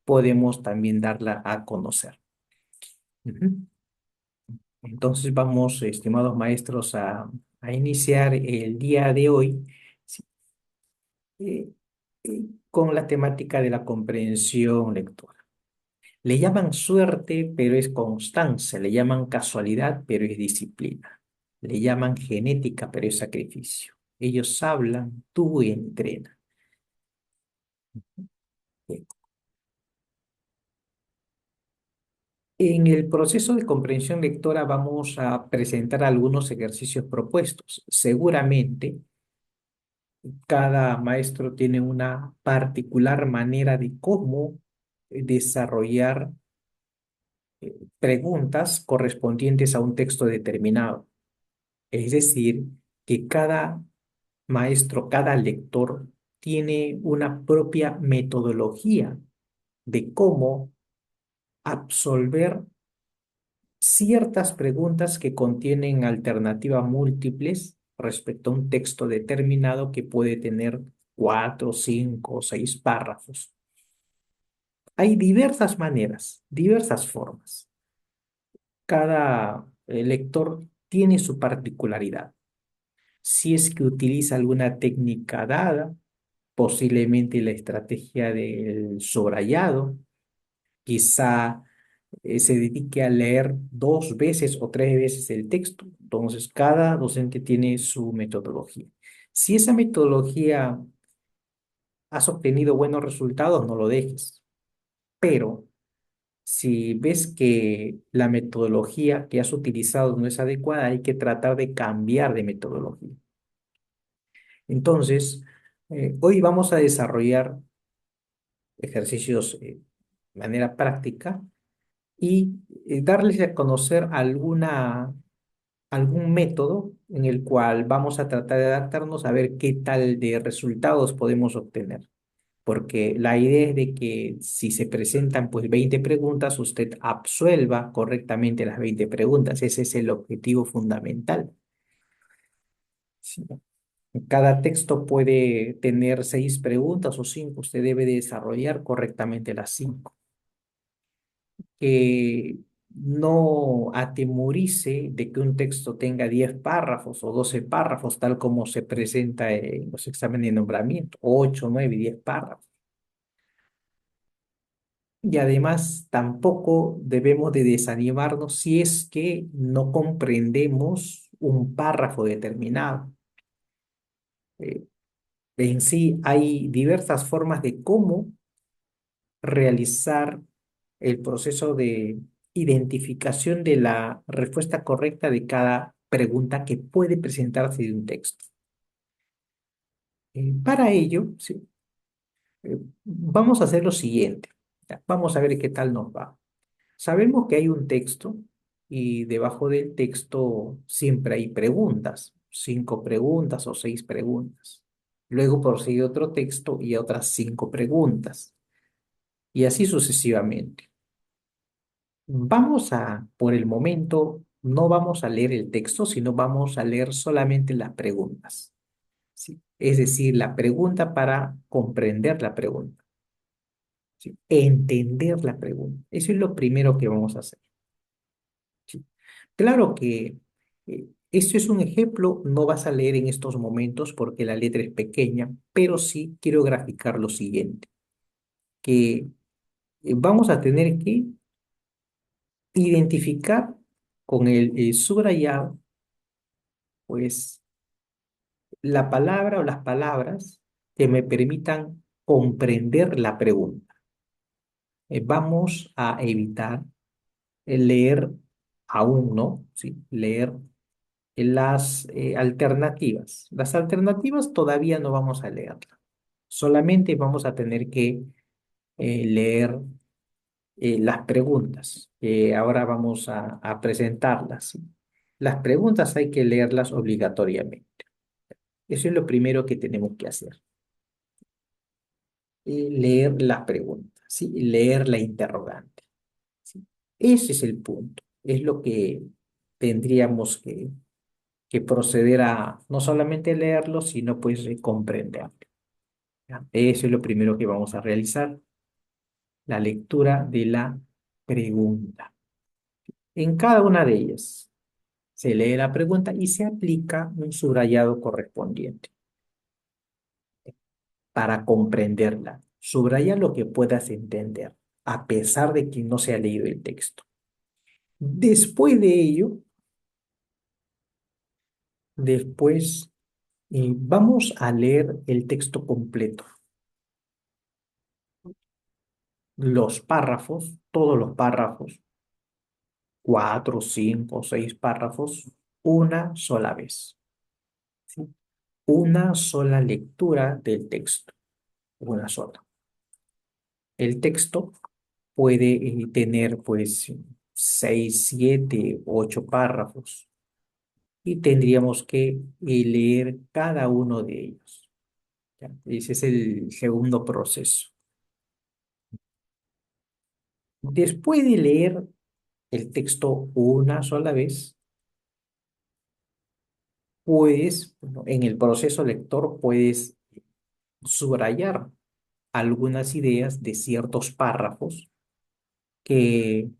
podemos también darla a conocer. Ujú. Entonces vamos, estimados maestros, a iniciar el día de hoy, sí, eh, con la temática de la comprensión lectora. Le llaman suerte, pero es constancia. Le llaman casualidad, pero es disciplina. Le llaman genética, pero es sacrificio. Ellos hablan, tú entrena. En el proceso de comprensión lectora vamos a presentar algunos ejercicios propuestos. Seguramente cada maestro tiene una particular manera de cómo desarrollar preguntas correspondientes a un texto determinado. Es decir, que cada maestro, cada lector tiene una propia metodología de cómo absolver ciertas preguntas que contienen alternativas múltiples respecto a un texto determinado que puede tener cuatro, cinco o seis párrafos. Hay diversas maneras, diversas formas. Cada lector tiene su particularidad. Si es que utiliza alguna técnica dada, posiblemente la estrategia del subrayado, quizá se dedique a leer dos veces o tres veces el texto. Entonces, cada docente tiene su metodología. Si esa metodología has obtenido buenos resultados, no lo dejes. Pero si ves que la metodología que has utilizado no es adecuada, hay que tratar de cambiar de metodología. Entonces, hoy vamos a desarrollar ejercicios de manera práctica y darles a conocer algún método en el cual vamos a tratar de adaptarnos a ver qué tal de resultados podemos obtener. Porque la idea es de que si se presentan pues 20 preguntas, usted absuelva correctamente las 20 preguntas. Ese es el objetivo fundamental. Sí. Cada texto puede tener 6 preguntas o 5. Usted debe desarrollar correctamente las 5. Que no atemorice de que un texto tenga 10 párrafos o 12 párrafos, tal como se presenta en los exámenes de nombramiento, 8, 9, 10 párrafos. Y además tampoco debemos de desanimarnos si es que no comprendemos un párrafo determinado. Eh, en sí hay diversas formas de cómo realizar el proceso de identificación de la respuesta correcta de cada pregunta que puede presentarse de un texto. Para ello, sí, vamos a hacer lo siguiente. Ya, vamos a ver qué tal nos va. Sabemos que hay un texto y debajo del texto siempre hay preguntas, 5 preguntas o 6 preguntas. Luego prosigue otro texto y otras 5 preguntas, y así sucesivamente. Por el momento, no vamos a leer el texto, sino vamos a leer solamente las preguntas. ¿Sí? Es decir, la pregunta para comprender la pregunta, ¿sí? Entender la pregunta. Eso es lo primero que vamos a hacer. ¿Sí? Claro que esto es un ejemplo, no vas a leer en estos momentos porque la letra es pequeña, pero sí quiero graficar lo siguiente, que vamos a tener que identificar con el subrayado, pues, la palabra o las palabras que me permitan comprender la pregunta. Vamos a evitar el leer aún, ¿no? Sí, leer las alternativas. Las alternativas todavía no vamos a leerlas. Solamente vamos a tener que leer las preguntas. Ahora vamos a presentarlas, ¿sí? Las preguntas hay que leerlas obligatoriamente. Eso es lo primero que tenemos que hacer. Leer la pregunta, ¿sí? Leer la interrogante, ¿sí? Ese es el punto. Es lo que tendríamos que proceder a no solamente leerlo, sino pues comprenderlo. ¿Ya? Eso es lo primero que vamos a realizar. la lectura de la pregunta. En cada una de ellas se lee la pregunta y se aplica un subrayado correspondiente para comprenderla. Subraya lo que puedas entender, a pesar de que no se ha leído el texto. Después de ello, después vamos a leer el texto completo, los párrafos, todos los párrafos, cuatro, cinco, seis párrafos, una sola vez. ¿Sí? Una sola lectura del texto, una sola. El texto puede tener pues seis, siete, ocho párrafos y tendríamos que leer cada uno de ellos. ¿Ya? Ese es el segundo proceso. Después de leer el texto una sola vez, puedes, bueno, en el proceso lector puedes subrayar algunas ideas de ciertos párrafos que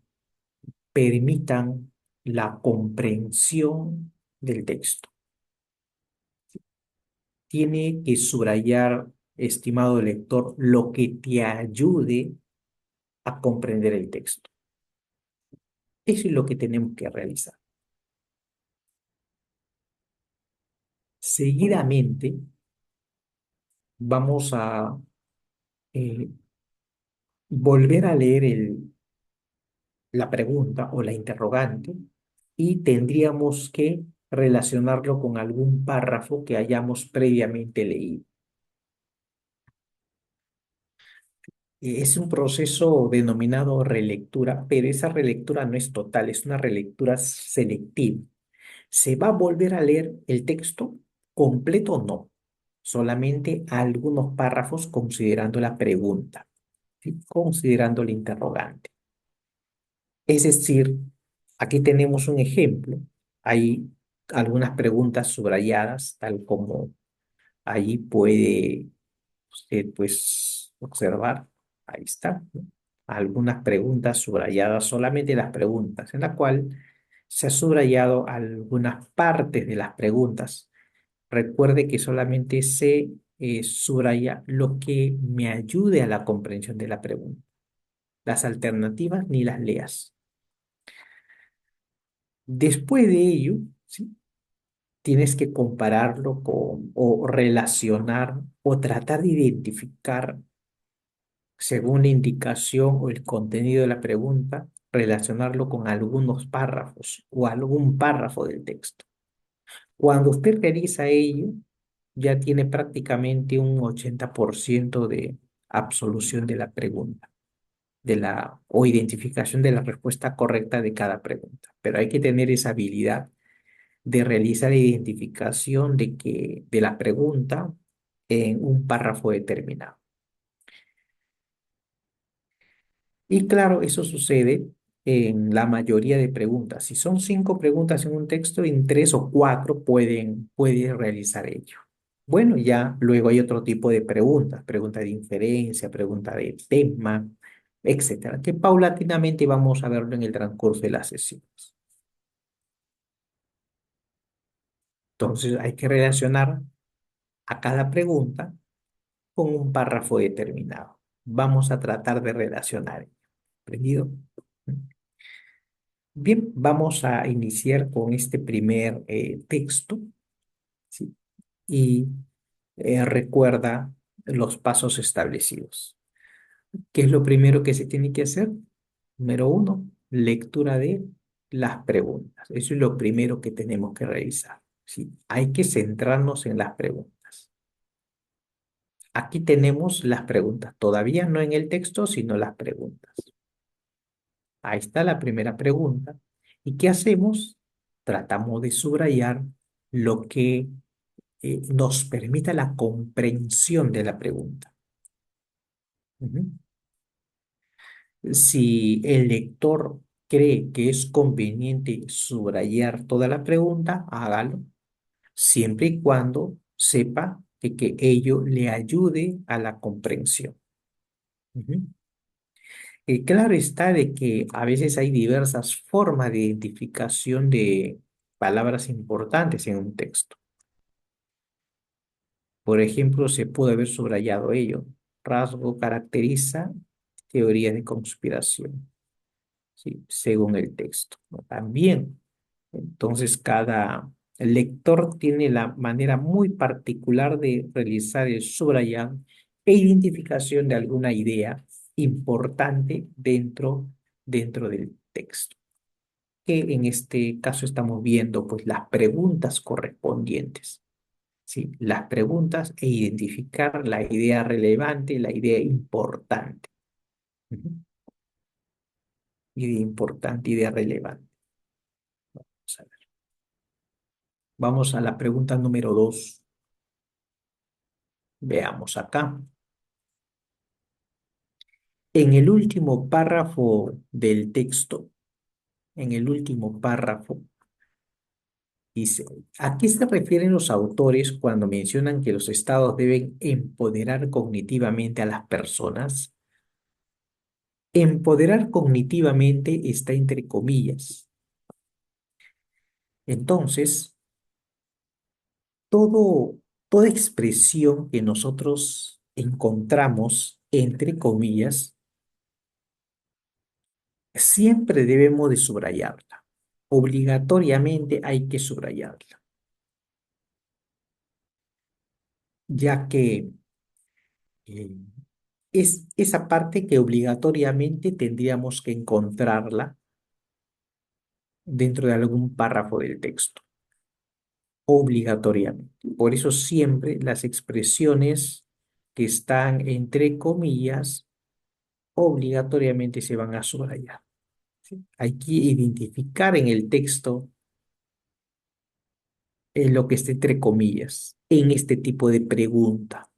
permitan la comprensión del texto. Tiene que subrayar, estimado lector, lo que te ayude a comprender el texto. Eso es lo que tenemos que realizar. Seguidamente, vamos a eh, volver a leer la pregunta o la interrogante y tendríamos que relacionarlo con algún párrafo que hayamos previamente leído. Es un proceso denominado relectura, pero esa relectura no es total, es una relectura selectiva. ¿Se va a volver a leer el texto completo o no? Solamente algunos párrafos considerando la pregunta, ¿sí? Considerando el interrogante. Es decir, aquí tenemos un ejemplo. Hay algunas preguntas subrayadas, tal como ahí puede usted pues observar. Ahí está, ¿no? Algunas preguntas subrayadas, solamente las preguntas, en la cual se ha subrayado algunas partes de las preguntas. Recuerde que solamente se subraya lo que me ayude a la comprensión de la pregunta. Las alternativas ni las leas. Después de ello, ¿sí? Tienes que compararlo con o relacionar o tratar de identificar según la indicación o el contenido de la pregunta, relacionarlo con algunos párrafos o algún párrafo del texto. Cuando usted realiza ello, ya tiene prácticamente un 80% de absolución de la pregunta, o identificación de la respuesta correcta de cada pregunta. Pero hay que tener esa habilidad de realizar la identificación de la pregunta en un párrafo determinado. Y claro, eso sucede en la mayoría de preguntas. Si son cinco preguntas en un texto, en tres o cuatro pueden realizar ello. Bueno, ya luego hay otro tipo de preguntas, pregunta de inferencia, pregunta de tema, etcétera, que paulatinamente vamos a verlo en el transcurso de las sesiones. Entonces hay que relacionar a cada pregunta con un párrafo determinado. Vamos a tratar de relacionar. ¿Entendido? Bien, vamos a iniciar con este primer texto, ¿sí? Y recuerda los pasos establecidos. ¿Qué es lo primero que se tiene que hacer? Número uno, lectura de las preguntas. Eso es lo primero que tenemos que revisar, ¿sí? Hay que centrarnos en las preguntas. Aquí tenemos las preguntas, todavía no en el texto, sino las preguntas. Ahí está la primera pregunta. ¿Y qué hacemos? Tratamos de subrayar lo que nos permita la comprensión de la pregunta. Ujú. Si el lector cree que es conveniente subrayar toda la pregunta, hágalo, siempre y cuando sepa que ello le ayude a la comprensión. Ujú. Claro está de que a veces hay diversas formas de identificación de palabras importantes en un texto. Por ejemplo, se puede haber subrayado ello. Rasgo caracteriza teoría de conspiración, ¿sí? Según el texto, ¿no? También, entonces, cada lector tiene la manera muy particular de realizar el subrayado e identificación de alguna idea importante dentro del texto. Que en este caso estamos viendo pues las preguntas correspondientes. ¿Sí? Las preguntas e identificar la idea relevante, la idea importante. Ujú. Idea importante, idea relevante. Vamos a ver. Vamos a la pregunta número 2. Veamos acá. En el último párrafo del texto, en el último párrafo, dice, ¿a qué se refieren los autores cuando mencionan que los estados deben empoderar cognitivamente a las personas? Empoderar cognitivamente está entre comillas. Entonces, todo, toda expresión que nosotros encontramos entre comillas, siempre debemos de subrayarla. Obligatoriamente hay que subrayarla, ya que eh, es esa parte que obligatoriamente tendríamos que encontrarla dentro de algún párrafo del texto. Obligatoriamente. Por eso siempre las expresiones que están entre comillas obligatoriamente se van a subrayar. ¿Sí? Hay que identificar en el texto lo que está entre comillas en este tipo de pregunta.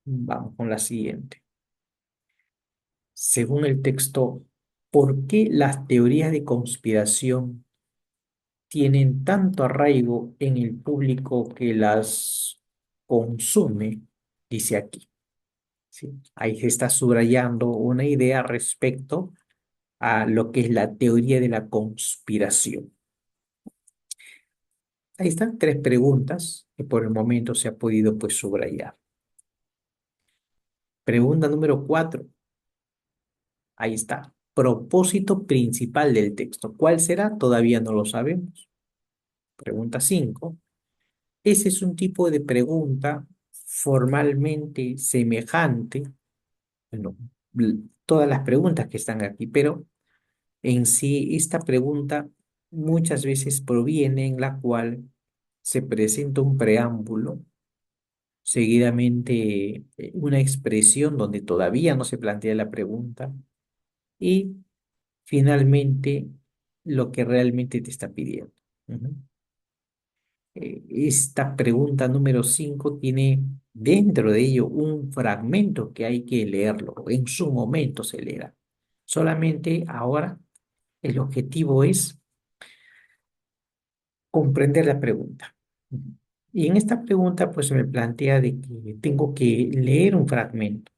Vamos con la siguiente. Según el texto, ¿por qué las teorías de conspiración tienen tanto arraigo en el público que las consume? Dice aquí. ¿Sí? Ahí se está subrayando una idea respecto a lo que es la teoría de la conspiración. Ahí están tres preguntas que por el momento se ha podido pues subrayar. Pregunta número 4. Ahí está. Propósito principal del texto. ¿Cuál será? Todavía no lo sabemos. Pregunta 5. Ese es un tipo de pregunta formalmente semejante, bueno, todas las preguntas que están aquí, pero en sí esta pregunta muchas veces proviene en la cual se presenta un preámbulo, seguidamente una expresión donde todavía no se plantea la pregunta y finalmente lo que realmente te está pidiendo. Ujú. Esta pregunta número 5 tiene dentro de ello un fragmento que hay que leerlo. En su momento se leerá. Solamente ahora el objetivo es comprender la pregunta. Ujú. Y en esta pregunta pues se me plantea de que tengo que leer un fragmento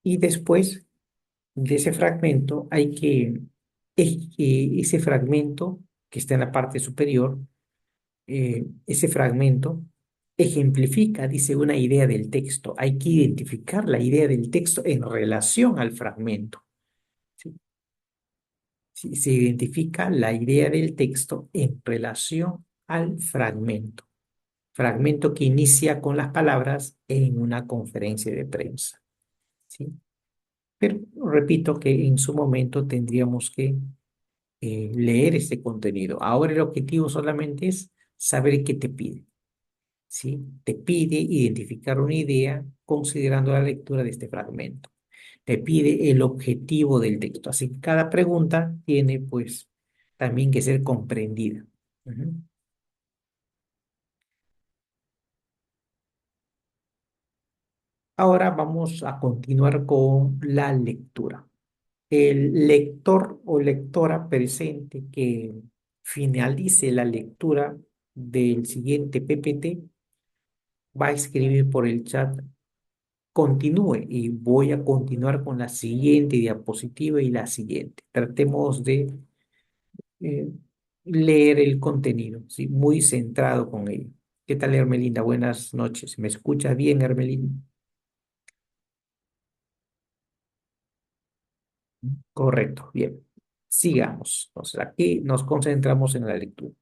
y después de ese fragmento hay que, ese fragmento que está en la parte superior, ese fragmento ejemplifica, dice, una idea del texto. Hay que identificar la idea del texto en relación al fragmento. ¿Sí? Sí, se identifica la idea del texto en relación al fragmento. Fragmento que inicia con las palabras en una conferencia de prensa. ¿Sí? Pero repito que en su momento tendríamos que leer este contenido. Ahora el objetivo solamente es saber qué te pide. ¿Sí? Te pide identificar una idea considerando la lectura de este fragmento. Te pide el objetivo del texto. Así que cada pregunta tiene pues también que ser comprendida. Ujú. Ahora vamos a continuar con la lectura. El lector o lectora presente que finalice la lectura del siguiente PPT va a escribir por el chat continúe y voy a continuar con la siguiente diapositiva y la siguiente. Tratemos de eh, leer el contenido, ¿sí? Muy centrado con ello. ¿Qué tal, Hermelinda? Buenas noches. ¿Me escuchas bien, Hermelinda? Correcto, bien. Sigamos. Entonces, aquí nos concentramos en la lectura.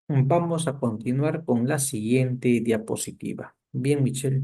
Vamos a continuar con la siguiente diapositiva. Bien, Michelle.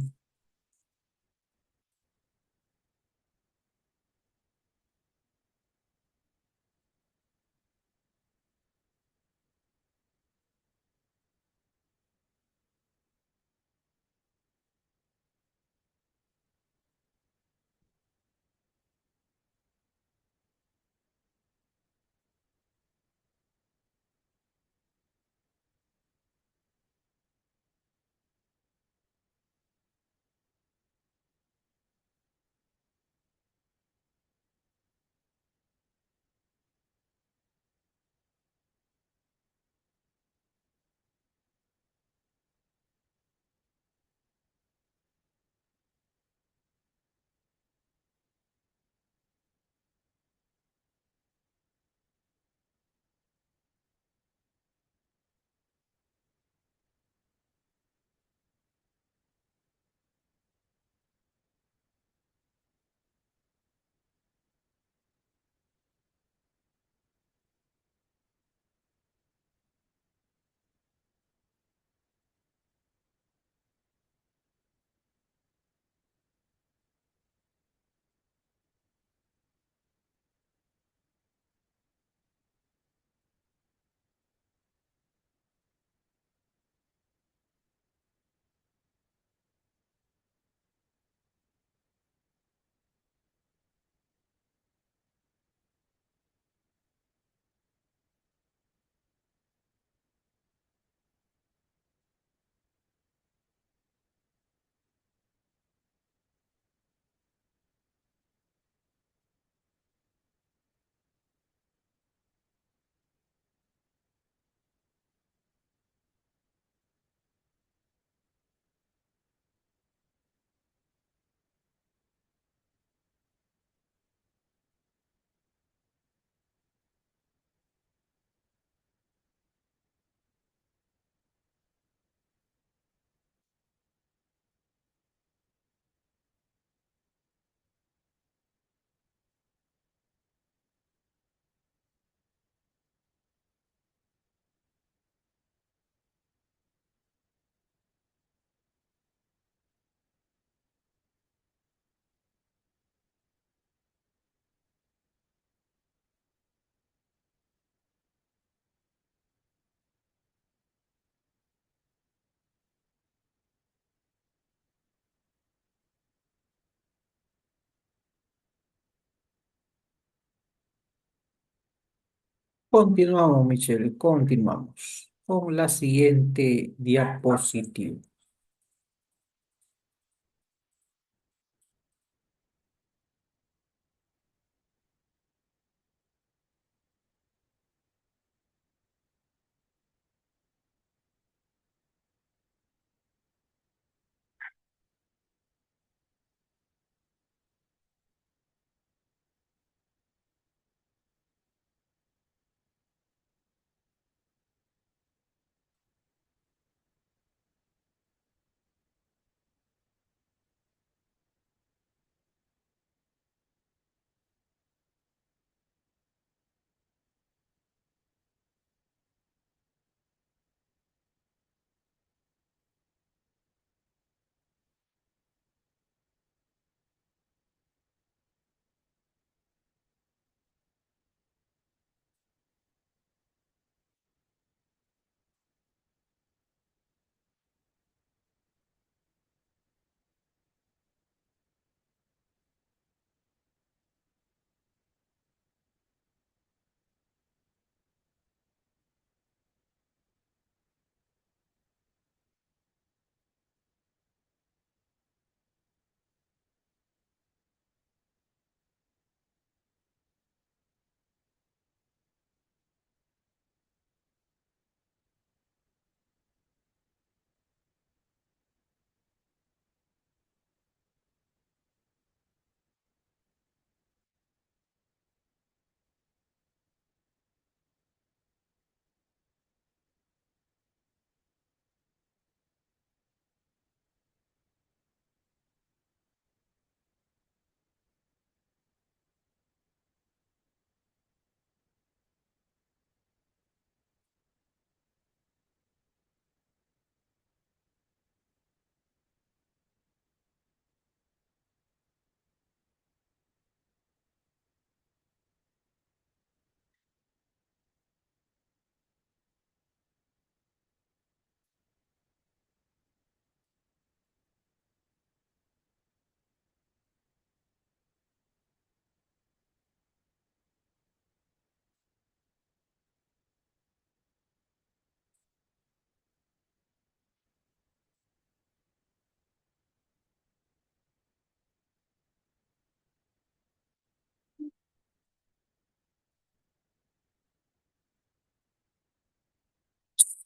Continuamos, Michelle, continuamos con la siguiente diapositiva.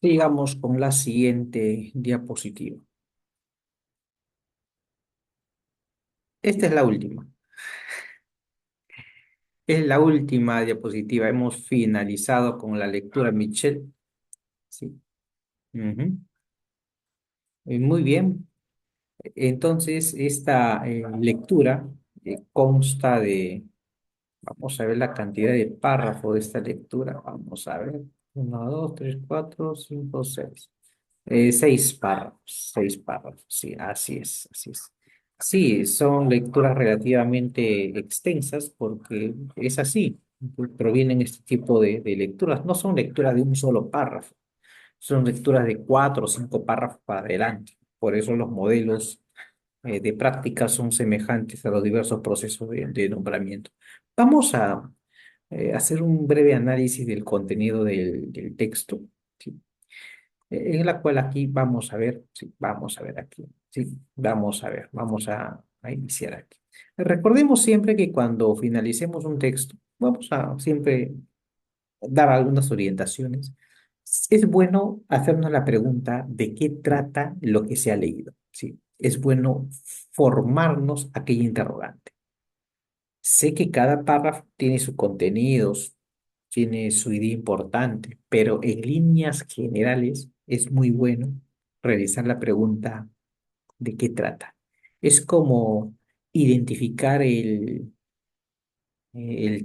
Sigamos con la siguiente diapositiva. Esta es la última. Es la última diapositiva. Hemos finalizado con la lectura, Michelle. Sí. Ujú. Muy bien. Entonces, esta lectura consta de, vamos a ver la cantidad de párrafos de esta lectura. Vamos a ver. Uno, dos, tres, cuatro, cinco, seis. Seis párrafos, sí, así es, así es. Sí, son lecturas relativamente extensas porque es así, provienen este tipo de lecturas. No son lecturas de un solo párrafo, son lecturas de cuatro o cinco párrafos para adelante. Por eso los modelos de práctica son semejantes a los diversos procesos de nombramiento. Vamos a hacer un breve análisis del contenido del texto. ¿Sí? En la cual aquí vamos a ver, sí, vamos a ver aquí, sí, vamos a ver, a iniciar aquí. Recordemos siempre que cuando finalicemos un texto, vamos a siempre dar algunas orientaciones. Es bueno hacernos la pregunta de qué trata lo que se ha leído, ¿sí? Es bueno formarnos aquella interrogante. Sé que cada párrafo tiene sus contenidos, tiene su idea importante, pero en líneas generales es muy bueno realizar la pregunta de qué trata. Es como identificar el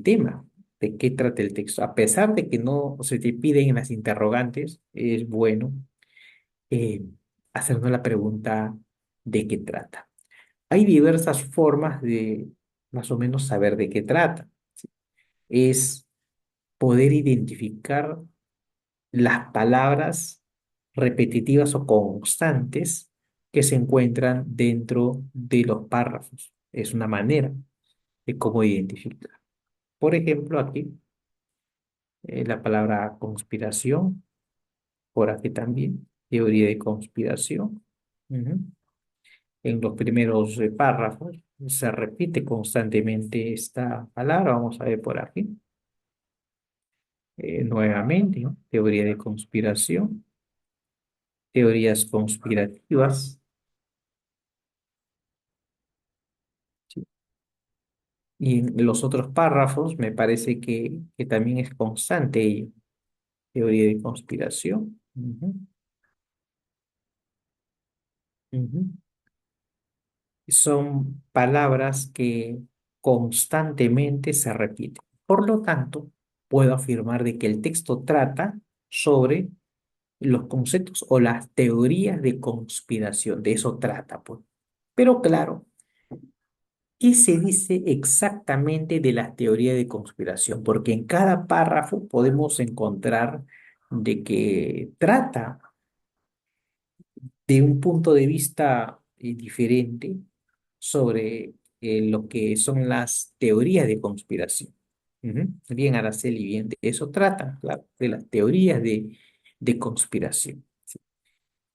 tema, de qué trata el texto. A pesar de que no se te piden las interrogantes, es bueno eh, hacernos la pregunta de qué trata. Hay diversas formas de más o menos saber de qué trata. Es poder identificar las palabras repetitivas o constantes que se encuentran dentro de los párrafos. Es una manera de cómo identificar. Por ejemplo, aquí La palabra conspiración, por aquí también, teoría de conspiración. Ujú. En los primeros párrafos se repite constantemente esta palabra. Vamos a ver por aquí. Nuevamente, ¿no? Teoría de conspiración, teorías conspirativas. ¿Sí? Y en los otros párrafos me parece que también es constante ello. Teoría de conspiración. Ujú, ujú. Son palabras que constantemente se repiten. Por lo tanto, puedo afirmar de que el texto trata sobre los conceptos o las teorías de conspiración. De eso trata, pues. Pero claro, ¿qué se dice exactamente de las teorías de conspiración? Porque en cada párrafo podemos encontrar de que trata de un punto de vista diferente sobre lo que son las teorías de conspiración. Ujú. Bien, Araceli, bien, de eso trata, claro, de las teorías de conspiración.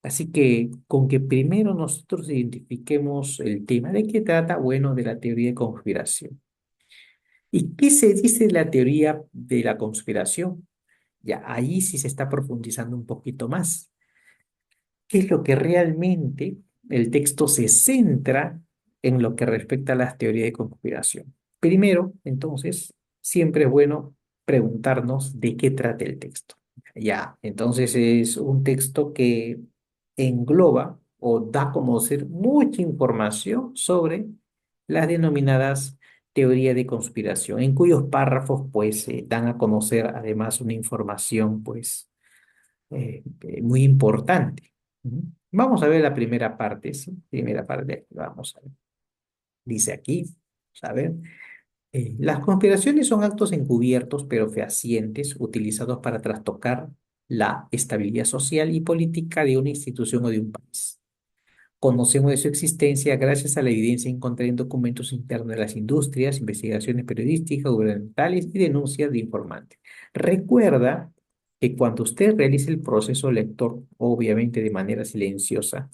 Así que con que primero nosotros identifiquemos el tema de qué trata, bueno, de la teoría de conspiración. ¿Y qué se dice de la teoría de la conspiración? Ya ahí sí se está profundizando un poquito más. ¿Qué es lo que realmente el texto se centra en lo que respecta a las teorías de conspiración? Primero, entonces, siempre es bueno preguntarnos de qué trata el texto. Ya, entonces es un texto que engloba o da a conocer mucha información sobre las denominadas teorías de conspiración, en cuyos párrafos pues dan a conocer además una información pues muy importante. Ujú. Vamos a ver la primera parte, ¿sí? Primera parte, vamos a ver. Dice aquí, vamos a ver. Las conspiraciones son actos encubiertos pero fehacientes utilizados para trastocar la estabilidad social y política de una institución o de un país. Conocemos de su existencia gracias a la evidencia encontrada en documentos internos de las industrias, investigaciones periodísticas, gubernamentales y denuncias de informantes. Recuerda que cuando usted realice el proceso lector, obviamente de manera silenciosa,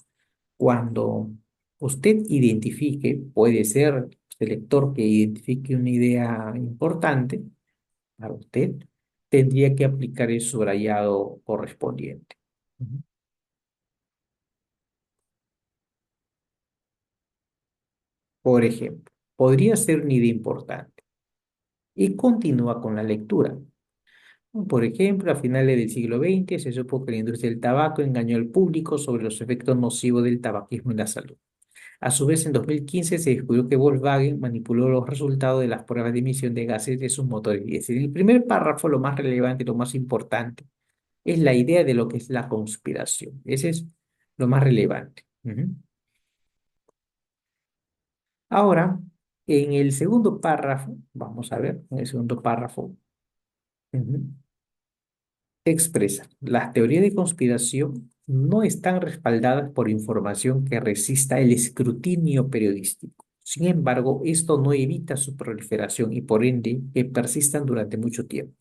cuando usted identifique, puede ser el lector que identifique una idea importante para usted, tendría que aplicar el subrayado correspondiente. Ujú. Por ejemplo, podría ser una idea importante y continúa con la lectura. Por ejemplo, a finales del siglo XX se supo que la industria del tabaco engañó al público sobre los efectos nocivos del tabaquismo en la salud. A su vez, en 2015 se descubrió que Volkswagen manipuló los resultados de las pruebas de emisión de gases de sus motores diésel. En el primer párrafo, lo más relevante, lo más importante, es la idea de lo que es la conspiración. Ese es lo más relevante. Ujú. Ahora, en el segundo párrafo, vamos a ver, en el segundo párrafo, ujú, expresa, las teorías de conspiración no están respaldadas por información que resista el escrutinio periodístico. Sin embargo, esto no evita su proliferación y por ende que persistan durante mucho tiempo.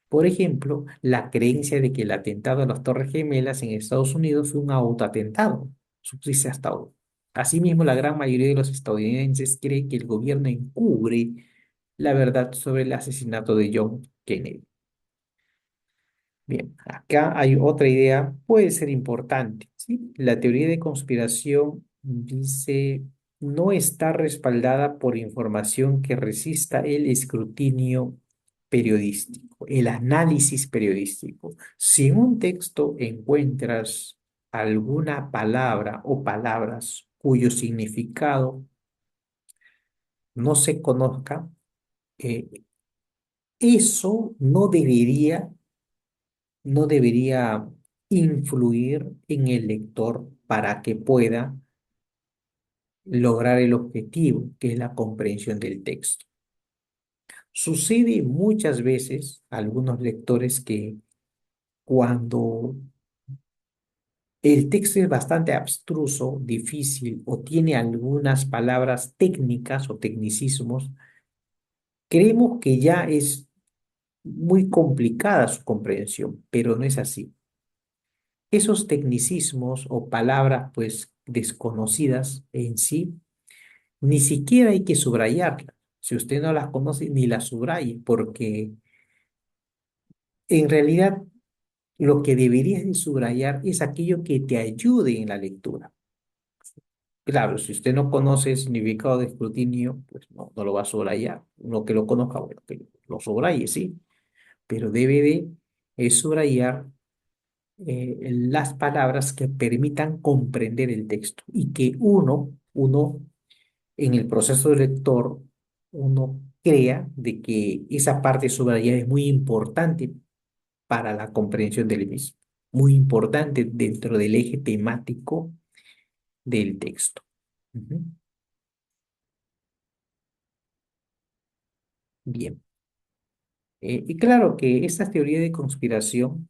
Por ejemplo, la creencia de que el atentado a las Torres Gemelas en Estados Unidos fue un autoatentado subsiste hasta hoy. Asimismo, la gran mayoría de los estadounidenses cree que el gobierno encubre la verdad sobre el asesinato de John Kennedy. Bien, acá hay otra idea, puede ser importante, ¿sí? La teoría de conspiración dice no está respaldada por información que resista el escrutinio periodístico, el análisis periodístico. Si en un texto encuentras alguna palabra o palabras cuyo significado no se conozca, eh, eso no debería influir en el lector para que pueda lograr el objetivo, que es la comprensión del texto. Sucede muchas veces a algunos lectores que cuando el texto es bastante abstruso, difícil o tiene algunas palabras técnicas o tecnicismos, creemos que ya es muy complicada su comprensión, pero no es así. Esos tecnicismos o palabras pues desconocidas en sí, ni siquiera hay que subrayarlas. Si usted no las conoce, ni las subraye, porque en realidad lo que deberías de subrayar es aquello que te ayude en la lectura. Claro, si usted no conoce el significado de escrutinio, pues no lo va a subrayar. Uno que lo conozca, bueno, que lo subraye, sí, pero debe de subrayar las palabras que permitan comprender el texto y que uno en el proceso de lector, uno crea de que esa parte subrayada es muy importante para la comprensión del mismo, muy importante dentro del eje temático del texto. Ujú. Bien. Y claro que estas teorías de conspiración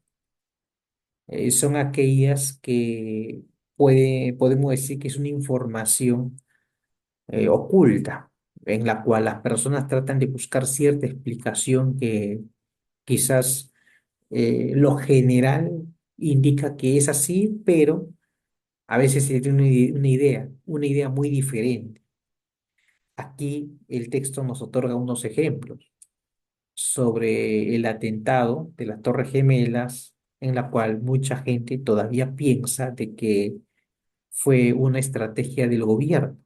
son aquellas que podemos decir que es una información oculta, en la cual las personas tratan de buscar cierta explicación que quizás lo general indica que es así, pero a veces se tiene una idea muy diferente. Aquí el texto nos otorga unos ejemplos sobre el atentado de las Torres Gemelas, en la cual mucha gente todavía piensa de que fue una estrategia del gobierno,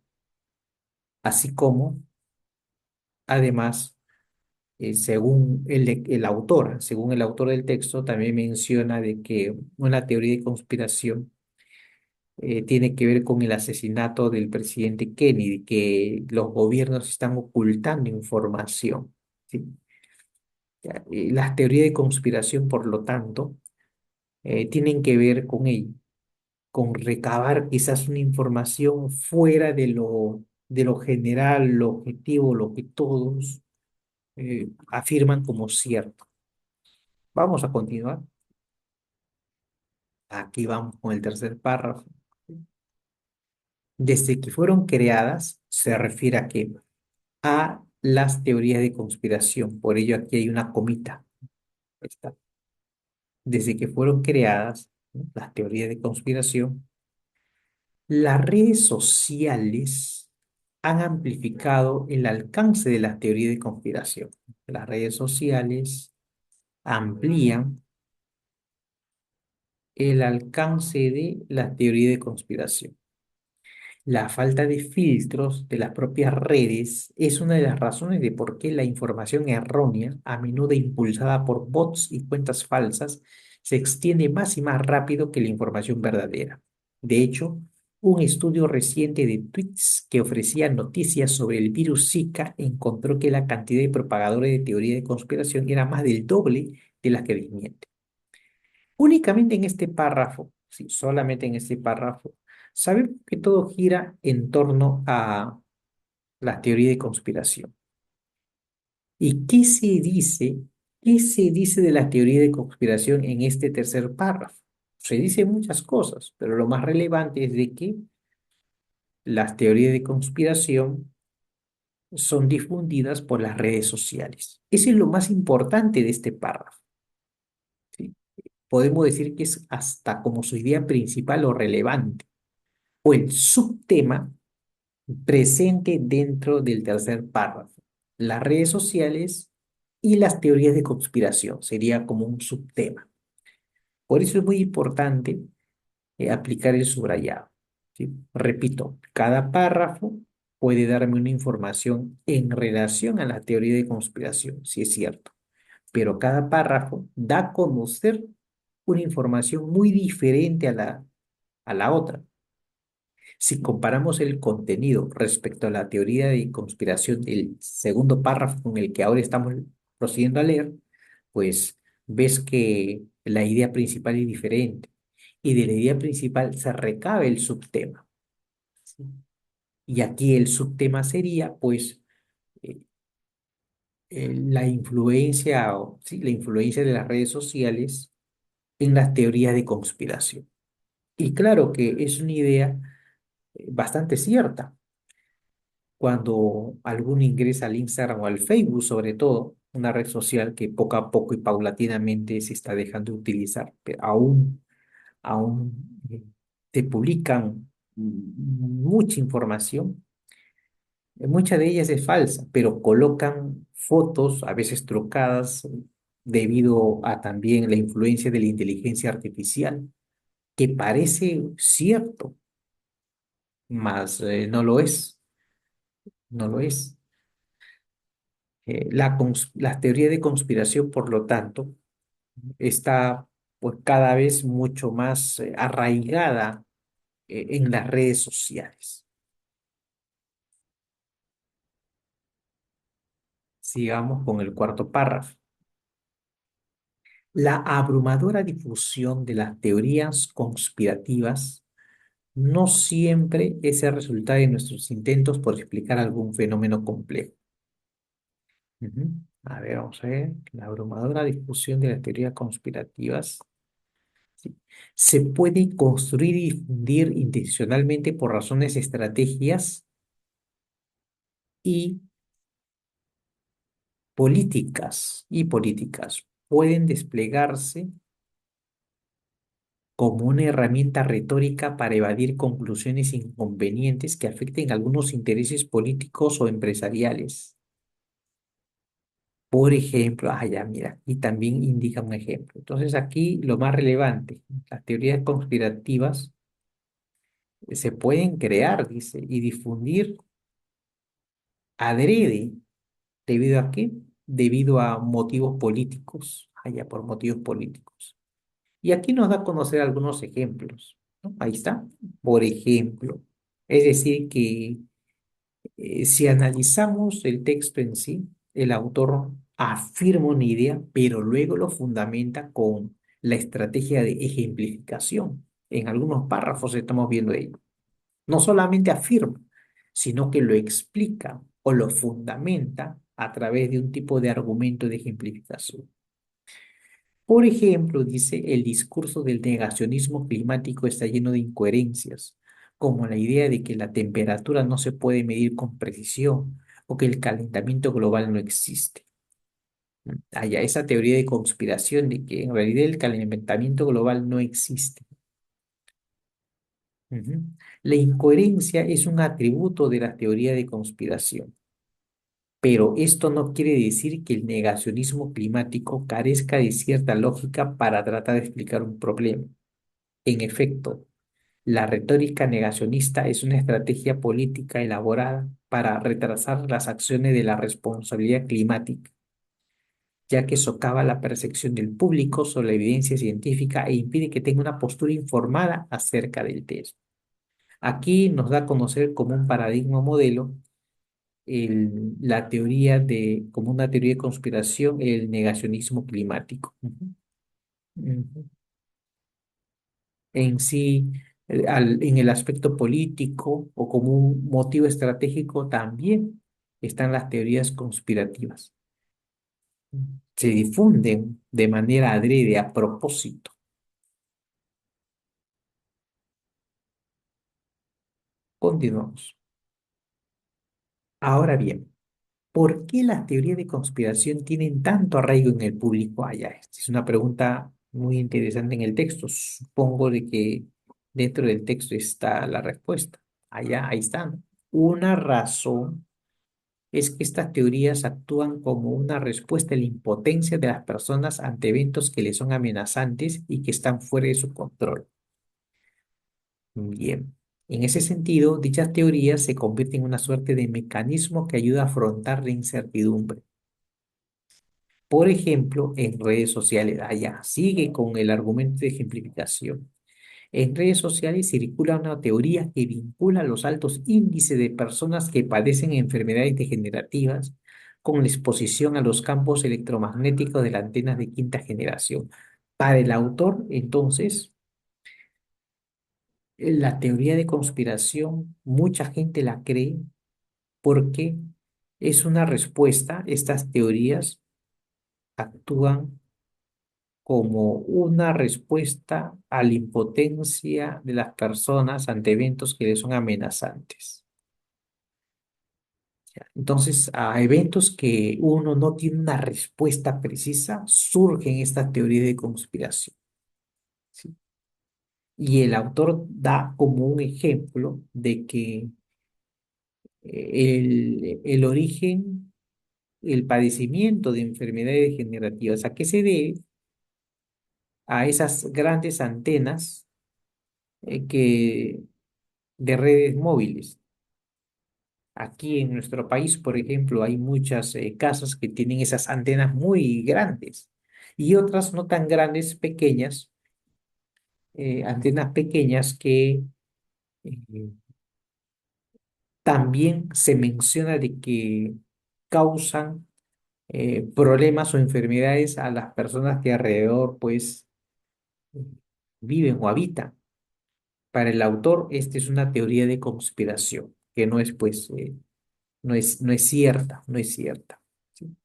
así como, además, según el autor del texto, también menciona de que una teoría de conspiración tiene que ver con el asesinato del presidente Kennedy, que los gobiernos están ocultando información, ¿sí? Ya, las teorías de conspiración, por lo tanto, tienen que ver con ello, con recabar quizás una información fuera de lo general, lo objetivo, lo que todos afirman como cierto. Vamos a continuar. Aquí vamos con el tercer párrafo. Desde que fueron creadas, se refiere a qué? A las teorías de conspiración. Por ello aquí hay una comita. Ahí está. Desde que fueron creadas, ¿no?, las teorías de conspiración, las redes sociales han amplificado el alcance de las teorías de conspiración. Las redes sociales amplían el alcance de la teoría de conspiración. La falta de filtros de las propias redes es una de las razones de por qué la información errónea, a menudo impulsada por bots y cuentas falsas, se extiende más y más rápido que la información verdadera. De hecho, un estudio reciente de tweets que ofrecía noticias sobre el virus Zika encontró que la cantidad de propagadores de teoría de conspiración era más del doble de las que desmienten. Únicamente en este párrafo, sí, solamente en este párrafo, sabemos que todo gira en torno a la teoría de conspiración. ¿Y qué se dice? ¿Qué se dice de la teoría de conspiración en este tercer párrafo? Se dice muchas cosas, pero lo más relevante es de que las teorías de conspiración son difundidas por las redes sociales. Eso es lo más importante de este párrafo, ¿sí? Podemos decir que es hasta como su idea principal o relevante, o el subtema presente dentro del tercer párrafo. Las redes sociales y las teorías de conspiración sería como un subtema. Por eso es muy importante aplicar el subrayado, ¿sí? Repito, cada párrafo puede darme una información en relación a la teoría de conspiración, si es cierto, pero cada párrafo da a conocer una información muy diferente a la otra. Si comparamos el contenido respecto a la teoría de conspiración del segundo párrafo con el que ahora estamos procediendo a leer, pues ves que la idea principal es diferente y de la idea principal se recabe el subtema, ¿sí? Y aquí el subtema sería, pues, eh, la influencia, sí, la influencia de las redes sociales en las teorías de conspiración. Y claro que es una idea bastante cierta cuando alguno ingresa al Instagram o al Facebook, sobre todo. una red social que poco a poco y paulatinamente se está dejando de utilizar, pero aún te publican mucha información. Mucha de ellas es falsa, pero colocan fotos, a veces trucadas, debido a también la influencia de la inteligencia artificial, que parece cierto, mas no lo es, no lo es. La teoría de conspiración, por lo tanto, está pues cada vez mucho más arraigada en las redes sociales. Sigamos con el cuarto párrafo. La abrumadora difusión de las teorías conspirativas no siempre es el resultado de nuestros intentos por explicar algún fenómeno complejo. Ujú. A ver, vamos a ver. La abrumadora difusión de las teorías conspirativas, ¿sí? Se puede construir y difundir intencionalmente por razones estrategias y políticas. Pueden desplegarse como una herramienta retórica para evadir conclusiones inconvenientes que afecten algunos intereses políticos o empresariales. Por ejemplo, ya mira, y también indica un ejemplo. Entonces aquí lo más relevante, las teorías conspirativas se pueden crear, dice, y difundir adrede. ¿Debido a qué? Debido a motivos políticos, por motivos políticos. Y aquí nos da a conocer algunos ejemplos, ¿no? Ahí está. Por ejemplo, es decir, que si analizamos el texto en sí, el autor afirma una idea, pero luego lo fundamenta con la estrategia de ejemplificación. En algunos párrafos estamos viendo ello. No solamente afirma, sino que lo explica o lo fundamenta a través de un tipo de argumento de ejemplificación. Por ejemplo, dice, el discurso del negacionismo climático está lleno de incoherencias, como la idea de que la temperatura no se puede medir con precisión o que el calentamiento global no existe. Esa teoría de conspiración de que en realidad el calentamiento global no existe. Ujú. La incoherencia es un atributo de la teoría de conspiración, pero esto no quiere decir que el negacionismo climático carezca de cierta lógica para tratar de explicar un problema. En efecto, la retórica negacionista es una estrategia política elaborada para retrasar las acciones de la responsabilidad climática, ya que socava la percepción del público sobre la evidencia científica e impide que tenga una postura informada acerca del tema. Aquí nos da a conocer como un paradigma modelo la teoría como una teoría de conspiración, el negacionismo climático. Ujú. Ujú. En sí, en el aspecto político o como un motivo estratégico también están las teorías conspirativas. Se difunden de manera adrede, a propósito. Continuamos. Ahora bien, ¿por qué las teorías de conspiración tienen tanto arraigo en el público allá? Esta es una pregunta muy interesante en el texto. Supongo de que dentro del texto está la respuesta. Ahí están. Una razón es que estas teorías actúan como una respuesta a la impotencia de las personas ante eventos que les son amenazantes y que están fuera de su control. Bien, en ese sentido, dichas teorías se convierten en una suerte de mecanismo que ayuda a afrontar la incertidumbre. Por ejemplo, en redes sociales, sigue con el argumento de ejemplificación. En redes sociales circula una teoría que vincula los altos índices de personas que padecen enfermedades degenerativas con la exposición a los campos electromagnéticos de las antenas de quinta generación. Para el autor, entonces, la teoría de conspiración, mucha gente la cree porque es una respuesta, estas teorías actúan como una respuesta a la impotencia de las personas ante eventos que les son amenazantes. Entonces, a eventos que uno no tiene una respuesta precisa, surgen estas teorías de conspiración, ¿sí? Y el autor da como un ejemplo de que el origen, el padecimiento de enfermedades degenerativas, ¿a qué se debe? A esas grandes antenas de redes móviles. Aquí en nuestro país, por ejemplo, hay muchas casas que tienen esas antenas muy grandes y otras no tan grandes, pequeñas, antenas pequeñas que eh, también se menciona de que causan problemas o enfermedades a las personas que alrededor, pues, eh, viven o habitan. Para el autor, esta es una teoría de conspiración, que no es, pues, no es cierta, no es cierta. ¿Sí?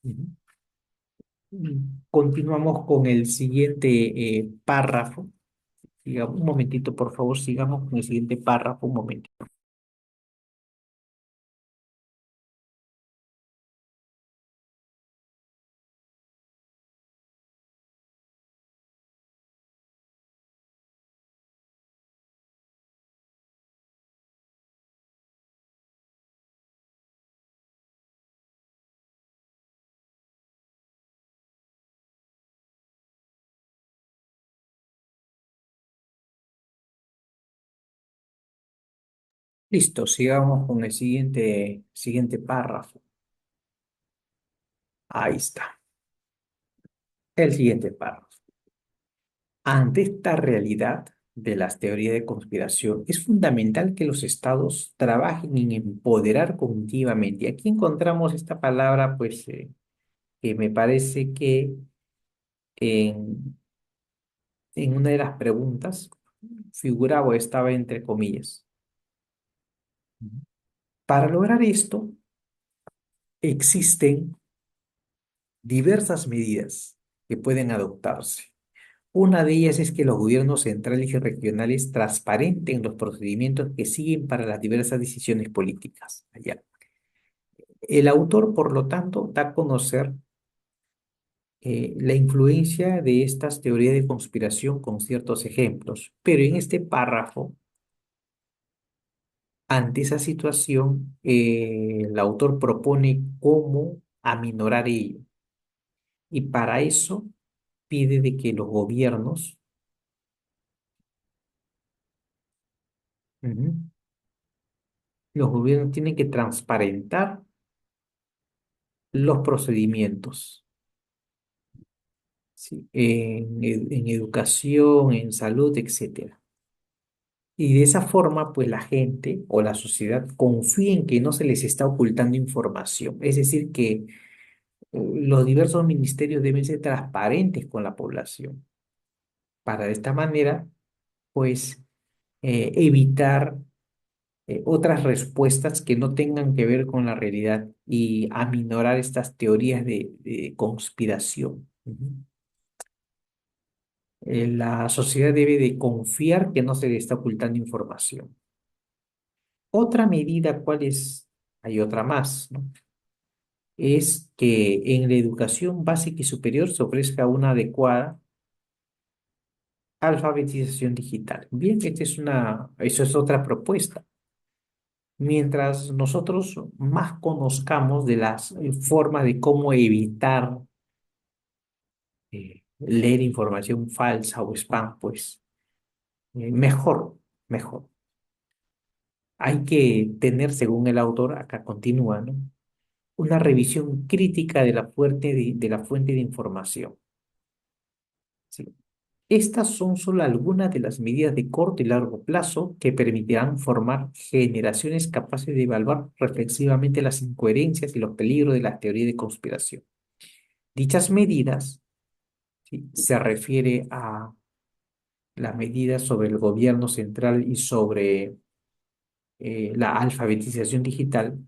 Ujú. Continuamos con el siguiente párrafo. Un momentito, por favor, sigamos con el siguiente párrafo, un momento. Listo, sigamos con el siguiente párrafo. Ahí está, el siguiente párrafo. Ante esta realidad de las teorías de conspiración, es fundamental que los estados trabajen en empoderar cognitivamente. Y aquí encontramos esta palabra, pues, que me parece que en, en una de las preguntas figuraba o estaba entre comillas. Ujú. Para lograr esto, existen diversas medidas que pueden adoptarse. Una de ellas es que los gobiernos centrales y regionales transparenten los procedimientos que siguen para las diversas decisiones políticas. Allá. El autor, por lo tanto, da a conocer la influencia de estas teorías de conspiración con ciertos ejemplos, pero en este párrafo, ante esa situación, el autor propone cómo aminorar ello. Y para eso pide de que los gobiernos, ujú, los gobiernos tienen que transparentar los procedimientos, ¿sí? En educación, en salud, etcétera. Y de esa forma, pues la gente o la sociedad confía en que no se les está ocultando información. Es decir, que los diversos ministerios deben ser transparentes con la población para de esta manera, pues, evitar otras respuestas que no tengan que ver con la realidad y aminorar estas teorías de conspiración. Ujú. La sociedad debe de confiar que no se le está ocultando información. Otra medida, ¿cuál es? Hay otra más, ¿no? Es que en la educación básica y superior se ofrezca una adecuada alfabetización digital. Bien, eso es otra propuesta. Mientras nosotros más conozcamos de las formas de cómo evitar leer información falsa o spam, pues mejor, mejor. Hay que tener, según el autor, acá continúa, ¿no? Una revisión crítica de la fuente de información. ¿Sí? Estas son solo algunas de las medidas de corto y largo plazo que permitirán formar generaciones capaces de evaluar reflexivamente las incoherencias y los peligros de la teoría de conspiración. Dichas medidas, ¿sí?, se refiere a las medidas sobre el gobierno central y sobre la alfabetización digital,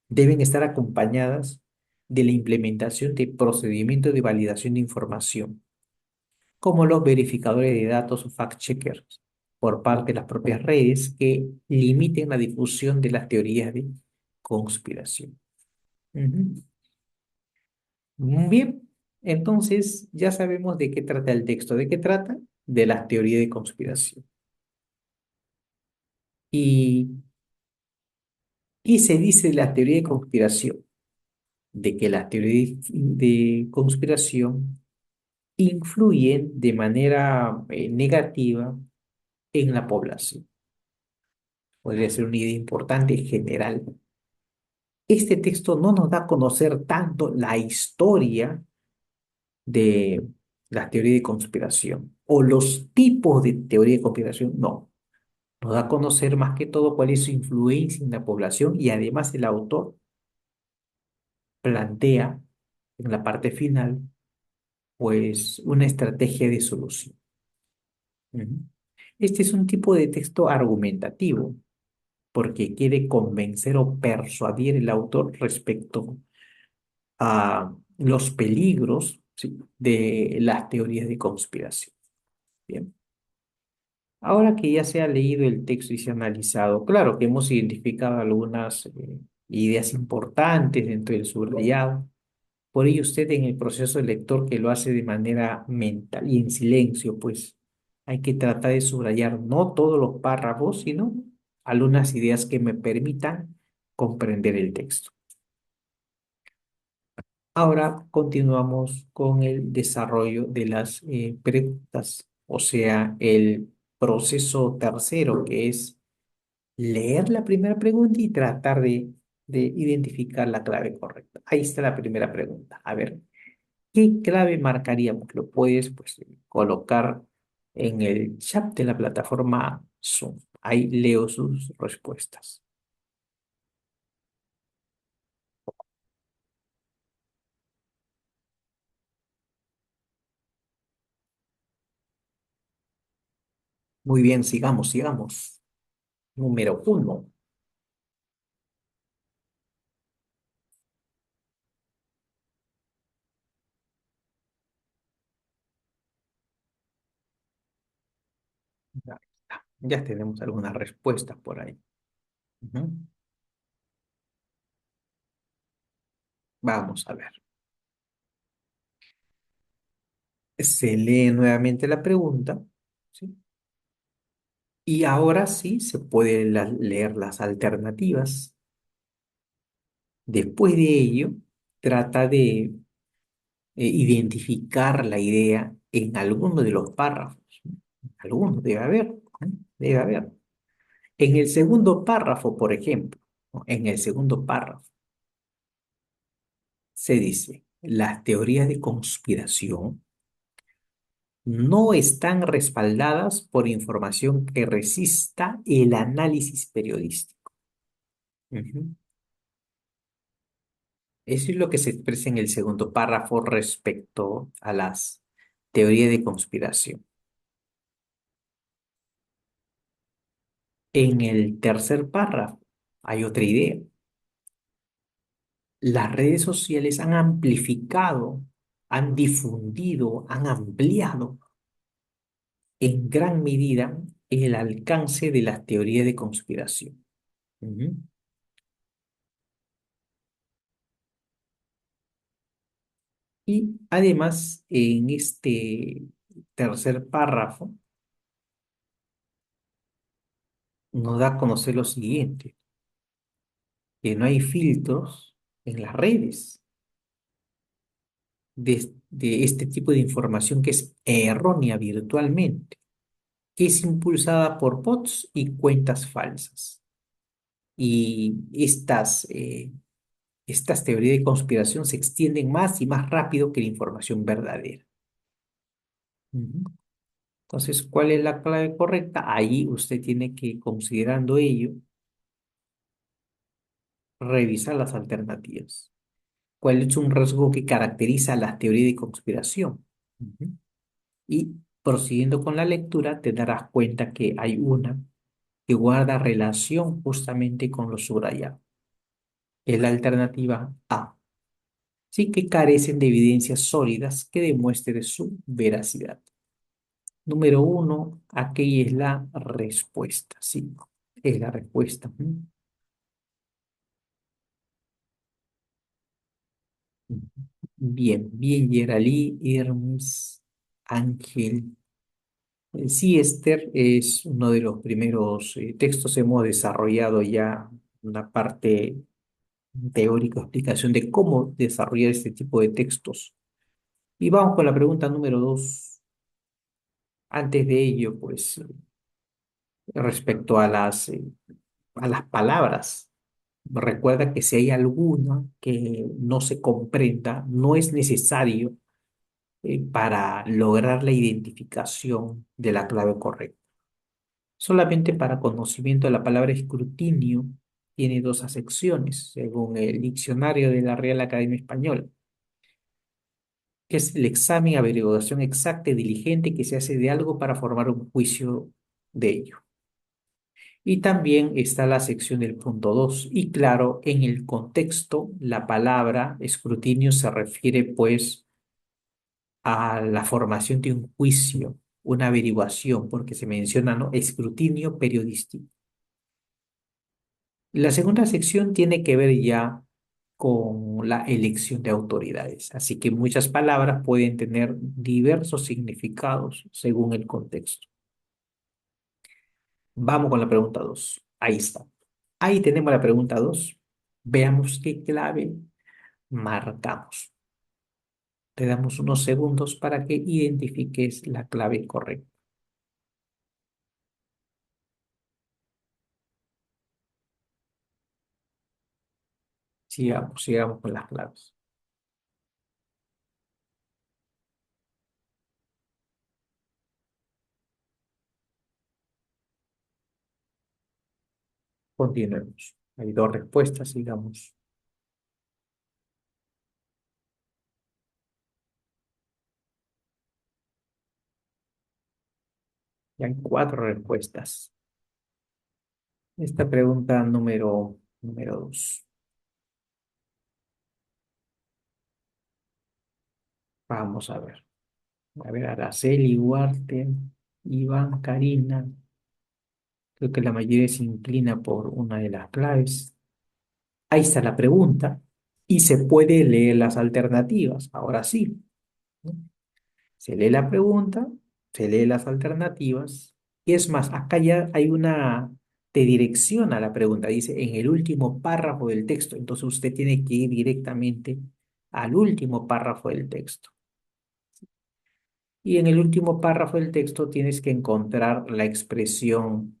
deben estar acompañadas de la implementación de procedimientos de validación de información, como los verificadores de datos o fact-checkers, por parte de las propias redes que limiten la difusión de las teorías de conspiración. Ujú. Muy bien, entonces ya sabemos de qué trata el texto. ¿De qué trata? De la teoría de conspiración. ¿Y qué se dice de la teoría de conspiración? De que las teorías de conspiración influyen de manera negativa en la población. Podría ser una idea importante general. Este texto no nos da a conocer tanto la historia de la teoría de conspiración o los tipos de teoría de conspiración, no. Nos da a conocer más que todo cuál es su influencia en la población y además el autor plantea en la parte final pues una estrategia de solución. Ujú. Este es un tipo de texto argumentativo porque quiere convencer o persuadir el autor respecto a los peligros, ¿sí?, de las teorías de conspiración. Bien. Ahora que ya se ha leído el texto y se ha analizado, claro que hemos identificado algunas ideas importantes dentro del subrayado. Por ello usted en el proceso de lector que lo hace de manera mental y en silencio, pues hay que tratar de subrayar no todos los párrafos, sino algunas ideas que me permitan comprender el texto. Ahora continuamos con el desarrollo de las preguntas, o sea, el proceso tercero, que es leer la primera pregunta y tratar de identificar la clave correcta. Ahí está la primera pregunta. A ver, ¿qué clave marcaríamos? Lo puedes pues, colocar en el chat de la plataforma Zoom. Ahí leo sus respuestas. Muy bien, sigamos, sigamos. Número uno. Ya está. Ya tenemos algunas respuestas por ahí. Ujú. Vamos a ver. Se lee nuevamente la pregunta, ¿sí? Y ahora sí se pueden leer las alternativas. Después de ello, trata de identificar la idea en alguno de los párrafos. Alguno debe haber, ¿no? Debe haber. En el segundo párrafo, por ejemplo, ¿no?, en el segundo párrafo se dice, las teorías de conspiración no están respaldadas por información que resista el análisis periodístico. Ujú. Eso es lo que se expresa en el segundo párrafo respecto a las teorías de conspiración. En el tercer párrafo hay otra idea. Las redes sociales han amplificado, han difundido, han ampliado en gran medida el alcance de las teorías de conspiración. Ujú. Y además, en este tercer párrafo, nos da a conocer lo siguiente, que no hay filtros en las redes de este tipo de información que es errónea virtualmente, que es impulsada por bots y cuentas falsas. Y estas teorías de conspiración se extienden más y más rápido que la información verdadera. Ujú. Entonces, ¿cuál es la clave correcta? Ahí usted tiene que, considerando ello, revisar las alternativas. ¿Cuál es un rasgo que caracteriza las teorías de conspiración? Ujú. Y prosiguiendo con la lectura, te darás cuenta que hay una que guarda relación justamente con lo subrayado. Es la alternativa A. Sí, que carecen de evidencias sólidas que demuestren su veracidad. Número uno, aquí es la respuesta. Sí, es la respuesta. Bien, bien, Yerali, Hermes, Ángel. Sí, Esther es uno de los primeros textos. Hemos desarrollado ya una parte teórica, explicación de cómo desarrollar este tipo de textos. Y vamos con la pregunta número dos. Antes de ello, pues, respecto a las palabras, recuerda que si hay alguna que no se comprenda, no es necesario para lograr la identificación de la clave correcta. Solamente para conocimiento, la palabra escrutinio tiene dos acepciones, según el diccionario de la Real Academia Española, que es el examen, averiguación exacta y diligente que se hace de algo para formar un juicio de ello. Y también está la sección del punto 2. Y claro, en el contexto, la palabra escrutinio se refiere pues a la formación de un juicio, una averiguación, porque se menciona, ¿no? Escrutinio periodístico. La segunda sección tiene que ver ya con la elección de autoridades, así que muchas palabras pueden tener diversos significados según el contexto. Vamos con la pregunta 2. Ahí está. Ahí tenemos la pregunta 2. Veamos qué clave marcamos. Te damos unos segundos para que identifiques la clave correcta. Sigamos con las claves. Continuemos. Hay dos respuestas, sigamos. Ya hay cuatro respuestas. Esta pregunta número 2. Vamos a ver. A ver, Araceli, Huarte, Iván, Karina. Creo que la mayoría se inclina por una de las claves. Ahí está la pregunta y se puede leer las alternativas. Ahora sí, ¿no? Se lee la pregunta, se lee las alternativas. Y es más, acá ya hay una, te direcciona la pregunta. Dice en el último párrafo del texto. Entonces usted tiene que ir directamente al último párrafo del texto. Y en el último párrafo del texto tienes que encontrar la expresión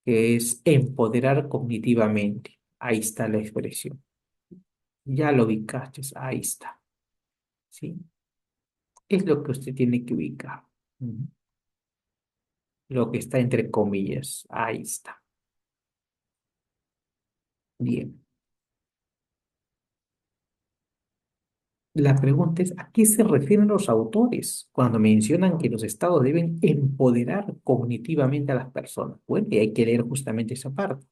que es empoderar cognitivamente. Ahí está la expresión. Ya lo ubicaste, ahí está. ¿Sí? Es lo que usted tiene que ubicar. Ujú. Lo que está entre comillas, ahí está. Bien. La pregunta es, ¿a qué se refieren los autores cuando mencionan que los estados deben empoderar cognitivamente a las personas? Bueno, y hay que leer justamente esa parte.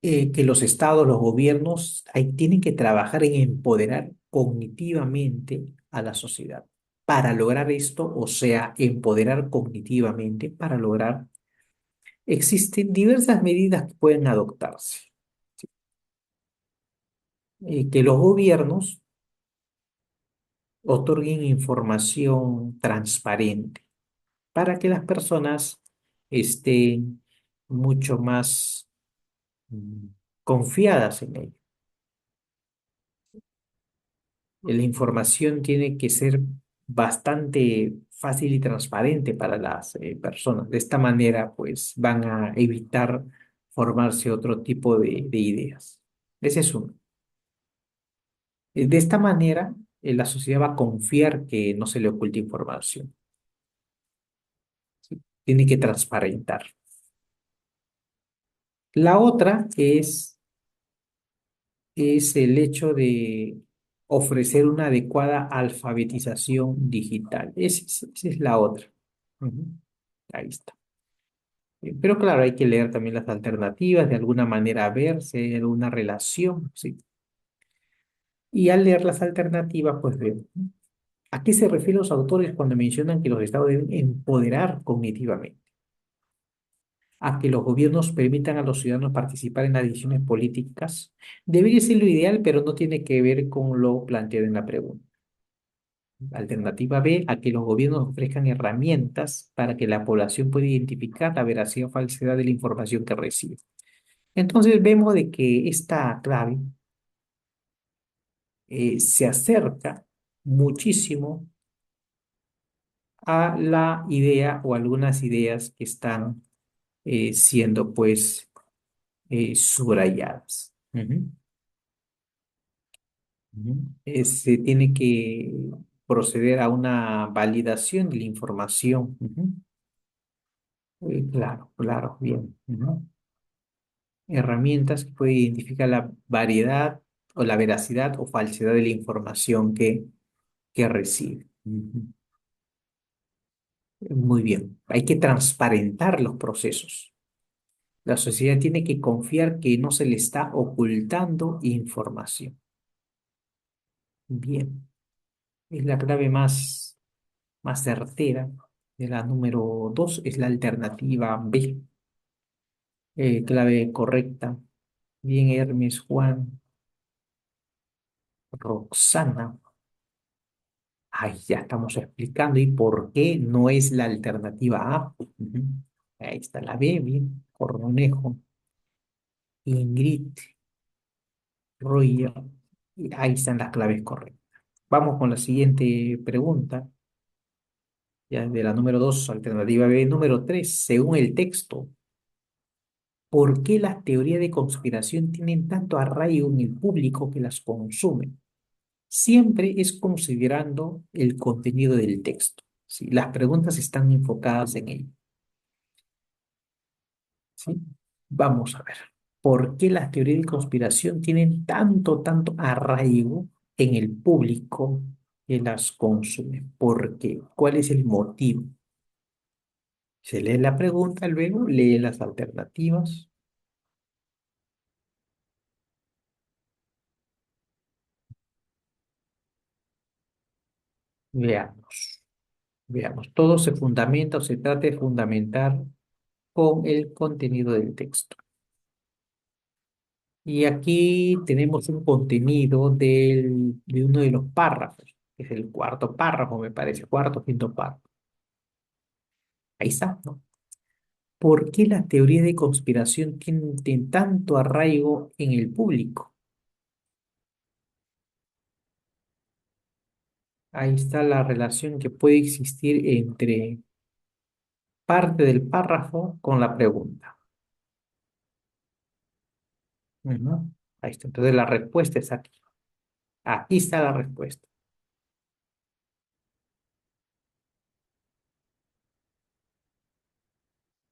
Que los estados, los gobiernos, tienen que trabajar en empoderar cognitivamente a la sociedad. Para lograr esto, o sea, empoderar cognitivamente, para lograr, existen diversas medidas que pueden adoptarse. ¿Sí? Que los gobiernos otorguen información transparente para que las personas estén mucho más mm, confiadas en ello. La información tiene que ser bastante fácil y transparente para las personas. De esta manera, pues van a evitar formarse otro tipo de ideas. Ese es uno. De esta manera, la sociedad va a confiar que no se le oculte información. ¿Sí? Tiene que transparentar. La otra es el hecho de ofrecer una adecuada alfabetización digital. Esa es la otra. Ujú. Ahí está. Pero claro, hay que leer también las alternativas, de alguna manera ver si hay alguna relación, ¿sí? Y al leer las alternativas, pues vemos, ¿no? ¿A qué se refieren los autores cuando mencionan que los estados deben empoderar cognitivamente? a que los gobiernos permitan a los ciudadanos participar en las decisiones políticas. Debería ser lo ideal, pero no tiene que ver con lo planteado en la pregunta. Alternativa B, a que los gobiernos ofrezcan herramientas para que la población pueda identificar la veracidad o falsedad de la información que recibe. Entonces vemos de que esta clave se acerca muchísimo a la idea o algunas ideas que están siendo pues subrayadas. Ujú. Ujú. Se tiene que proceder a una validación de la información. Ujú. Claro, claro, bien. Ujú. Herramientas que pueden identificar la variedad o la veracidad o falsedad de la información que recibe. Ujú. Muy bien. Hay que transparentar los procesos. La sociedad tiene que confiar que no se le está ocultando información. Bien. Es la clave más certera de la número 2, es la alternativa B. Clave correcta. Bien, Hermes, Juan, Roxana. Ahí ya estamos explicando y por qué no es la alternativa A. Ujú. Ahí está la B, bien. Cornejo, Ingrid, Roger. Y ahí están las claves correctas. Vamos con la siguiente pregunta. Ya de la número 2, alternativa B. Número 3, según el texto, ¿por qué las teorías de conspiración tienen tanto arraigo en el público que las consume? Siempre es considerando el contenido del texto. ¿Sí? Las preguntas están enfocadas en ello. ¿Sí? Vamos a ver. ¿Por qué las teorías de conspiración tienen tanto arraigo en el público que las consume? ¿Por qué? ¿Cuál es el motivo? Se lee la pregunta, luego lee las alternativas. Veamos, veamos. Todo se fundamenta o se trata de fundamentar con el contenido del texto. Y aquí tenemos un contenido de uno de los párrafos, que es el cuarto párrafo, me parece, cuarto, quinto párrafo. Ahí está, ¿no? ¿Por qué las teorías de conspiración tienen tanto arraigo en el público? Ahí está la relación que puede existir entre parte del párrafo con la pregunta. Ujú. Ahí está. Entonces la respuesta es aquí. Aquí está la respuesta.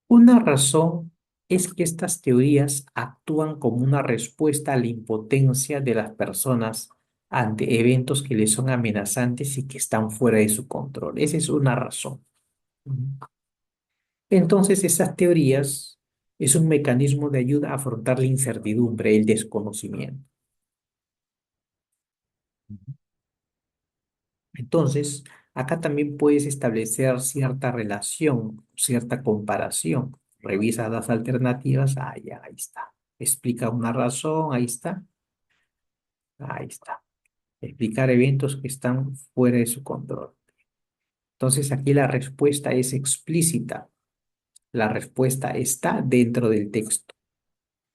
Una razón es que estas teorías actúan como una respuesta a la impotencia de las personas ante eventos que les son amenazantes y que están fuera de su control. Esa es una razón. Ujú. Entonces, esas teorías es un mecanismo de ayuda a afrontar la incertidumbre, el desconocimiento. Ujú. Entonces, acá también puedes establecer cierta relación, cierta comparación. Revisa las alternativas, ah, ya, ahí está. Explica una razón, ahí está, ahí está. Explicar eventos que están fuera de su control. Entonces, aquí la respuesta es explícita. La respuesta está dentro del texto.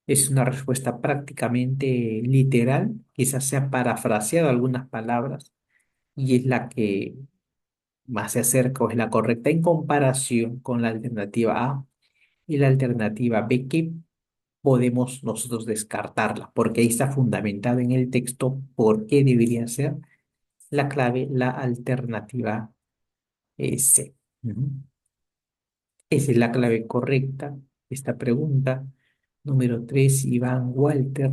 Es una respuesta prácticamente literal, quizás sea parafraseado algunas palabras, y es la que más se acerca o es la correcta en comparación con la alternativa A y la alternativa B, que podemos nosotros descartarla, porque ahí está fundamentada en el texto por qué debería ser la clave, la alternativa C. Ujú. Esa es la clave correcta. Esta pregunta. Número 3, Iván Walter,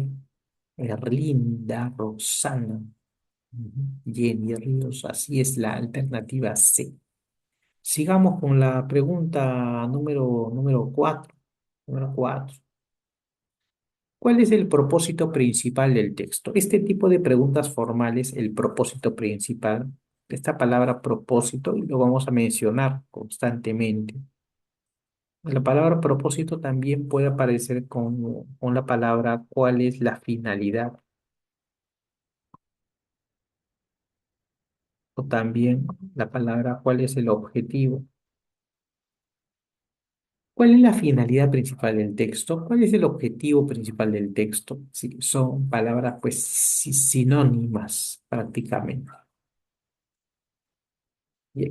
Erlinda, Roxana, ujú, Jenny Ríos. Así es la alternativa C. Sigamos con la pregunta número 4. Número 4. ¿Cuál es el propósito principal del texto? Este tipo de preguntas formales, el propósito principal, esta palabra propósito, y lo vamos a mencionar constantemente. La palabra propósito también puede aparecer con la palabra cuál es la finalidad o también la palabra cuál es el objetivo. ¿Cuál es la finalidad principal del texto? ¿Cuál es el objetivo principal del texto? Sí, son palabras pues sinónimas prácticamente.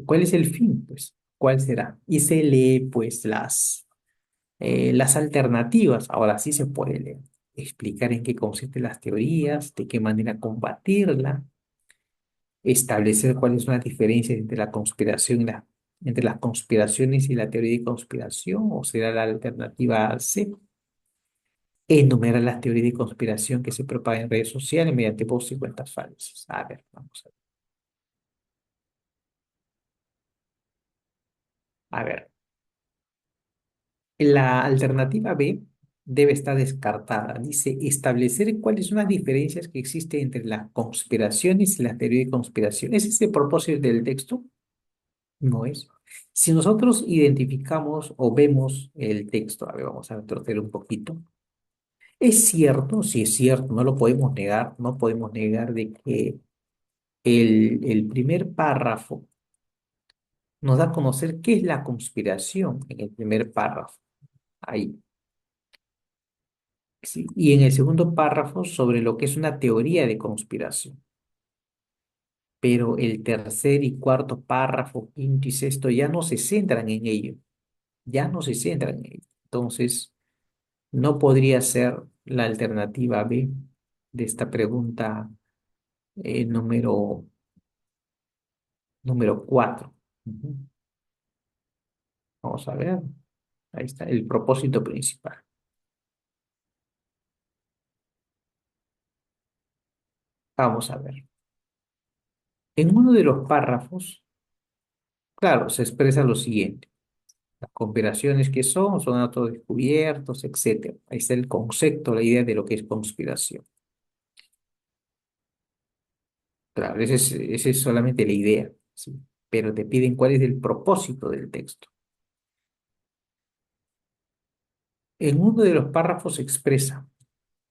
¿Cuál es el fin? Pues, ¿cuál será? Y se lee pues las alternativas. Ahora sí se puede leer. Explicar en qué consisten las teorías, de qué manera combatirla, establecer cuáles son las diferencias entre la conspiración y entre las conspiraciones y la teoría de conspiración, o será la alternativa C. Enumerar las teorías de conspiración que se propagan en redes sociales mediante posts y cuentas falsas. A ver, vamos a ver. A ver, la alternativa B debe estar descartada. Dice establecer cuáles son las diferencias que existen entre las conspiraciones y la teoría de conspiración. ¿Es ese el propósito del texto? No es. Si nosotros identificamos o vemos el texto, a ver, vamos a retroceder un poquito. Es cierto, sí es cierto, no lo podemos negar, no podemos negar de que el primer párrafo nos da a conocer qué es la conspiración en el primer párrafo. Ahí. ¿Sí? Y en el segundo párrafo sobre lo que es una teoría de conspiración. Pero el tercer y cuarto párrafo, quinto y sexto ya no se centran en ello, ya no se centran en ello. Entonces, no podría ser la alternativa B de esta pregunta número 4. Vamos a ver, ahí está, el propósito principal. Vamos a ver. En uno de los párrafos, claro, se expresa lo siguiente. Las conspiraciones que son autodescubiertos, etcétera. Ahí está el concepto, la idea de lo que es conspiración. Claro, esa es solamente la idea, ¿sí? Pero te piden cuál es el propósito del texto. En uno de los párrafos se expresa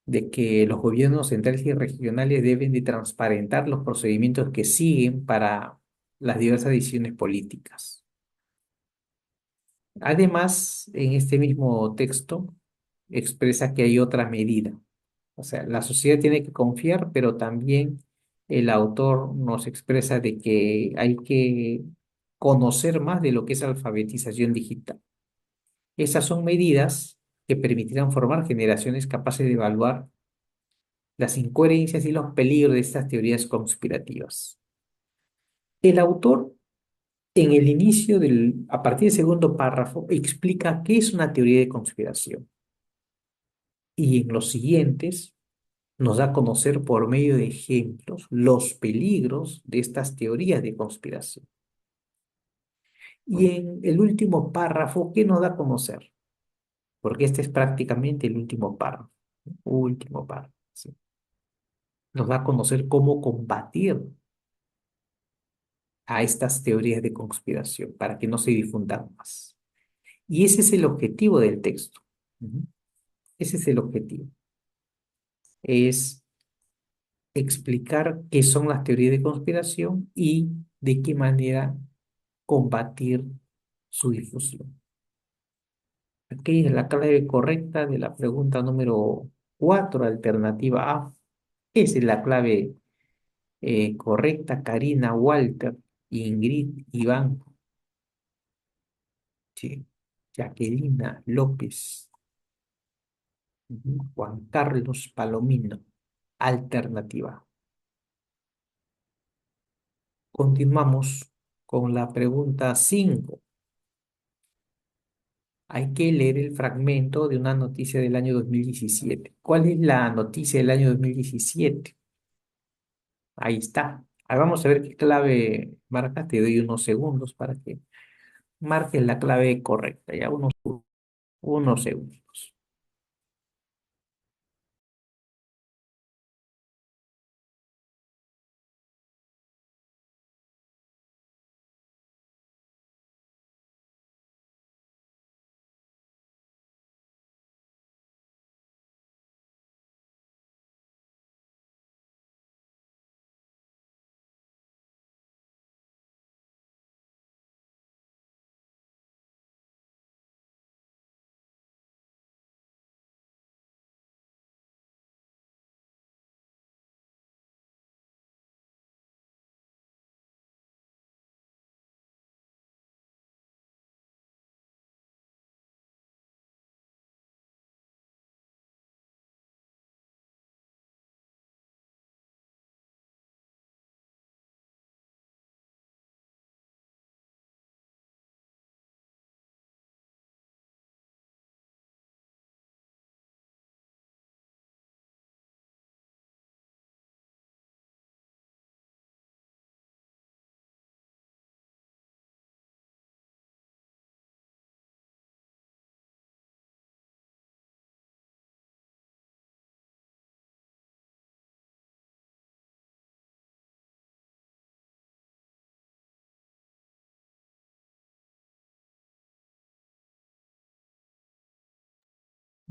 de que los gobiernos centrales y regionales deben de transparentar los procedimientos que siguen para las diversas decisiones políticas. Además, en este mismo texto expresa que hay otra medida. O sea, la sociedad tiene que confiar, pero también el autor nos expresa de que hay que conocer más de lo que es alfabetización digital. Esas son medidas que permitirán formar generaciones capaces de evaluar las incoherencias y los peligros de estas teorías conspirativas. El autor, en el inicio a partir del segundo párrafo, explica qué es una teoría de conspiración y en los siguientes nos da a conocer por medio de ejemplos los peligros de estas teorías de conspiración. Y en el último párrafo, ¿qué nos da a conocer? Porque este es prácticamente el último párrafo. Último párrafo, ¿sí? Nos da a conocer cómo combatir a estas teorías de conspiración para que no se difundan más. Y ese es el objetivo del texto. Ujú. Ese es el objetivo. Es explicar qué son las teorías de conspiración y de qué manera combatir su difusión. Aquí es la clave correcta de la pregunta número 4, alternativa A. Esa es la clave correcta, Karina, Walter, Ingrid, Iván, sí, Jacquelina López, Juan Carlos Palomino, alternativa. Continuamos con la pregunta 5. Hay que leer el fragmento de una noticia del año 2017. ¿Cuál es la noticia del año 2017? Ahí está. Ahí vamos a ver qué clave marca. Te doy unos segundos para que marques la clave correcta. Ya unos segundos.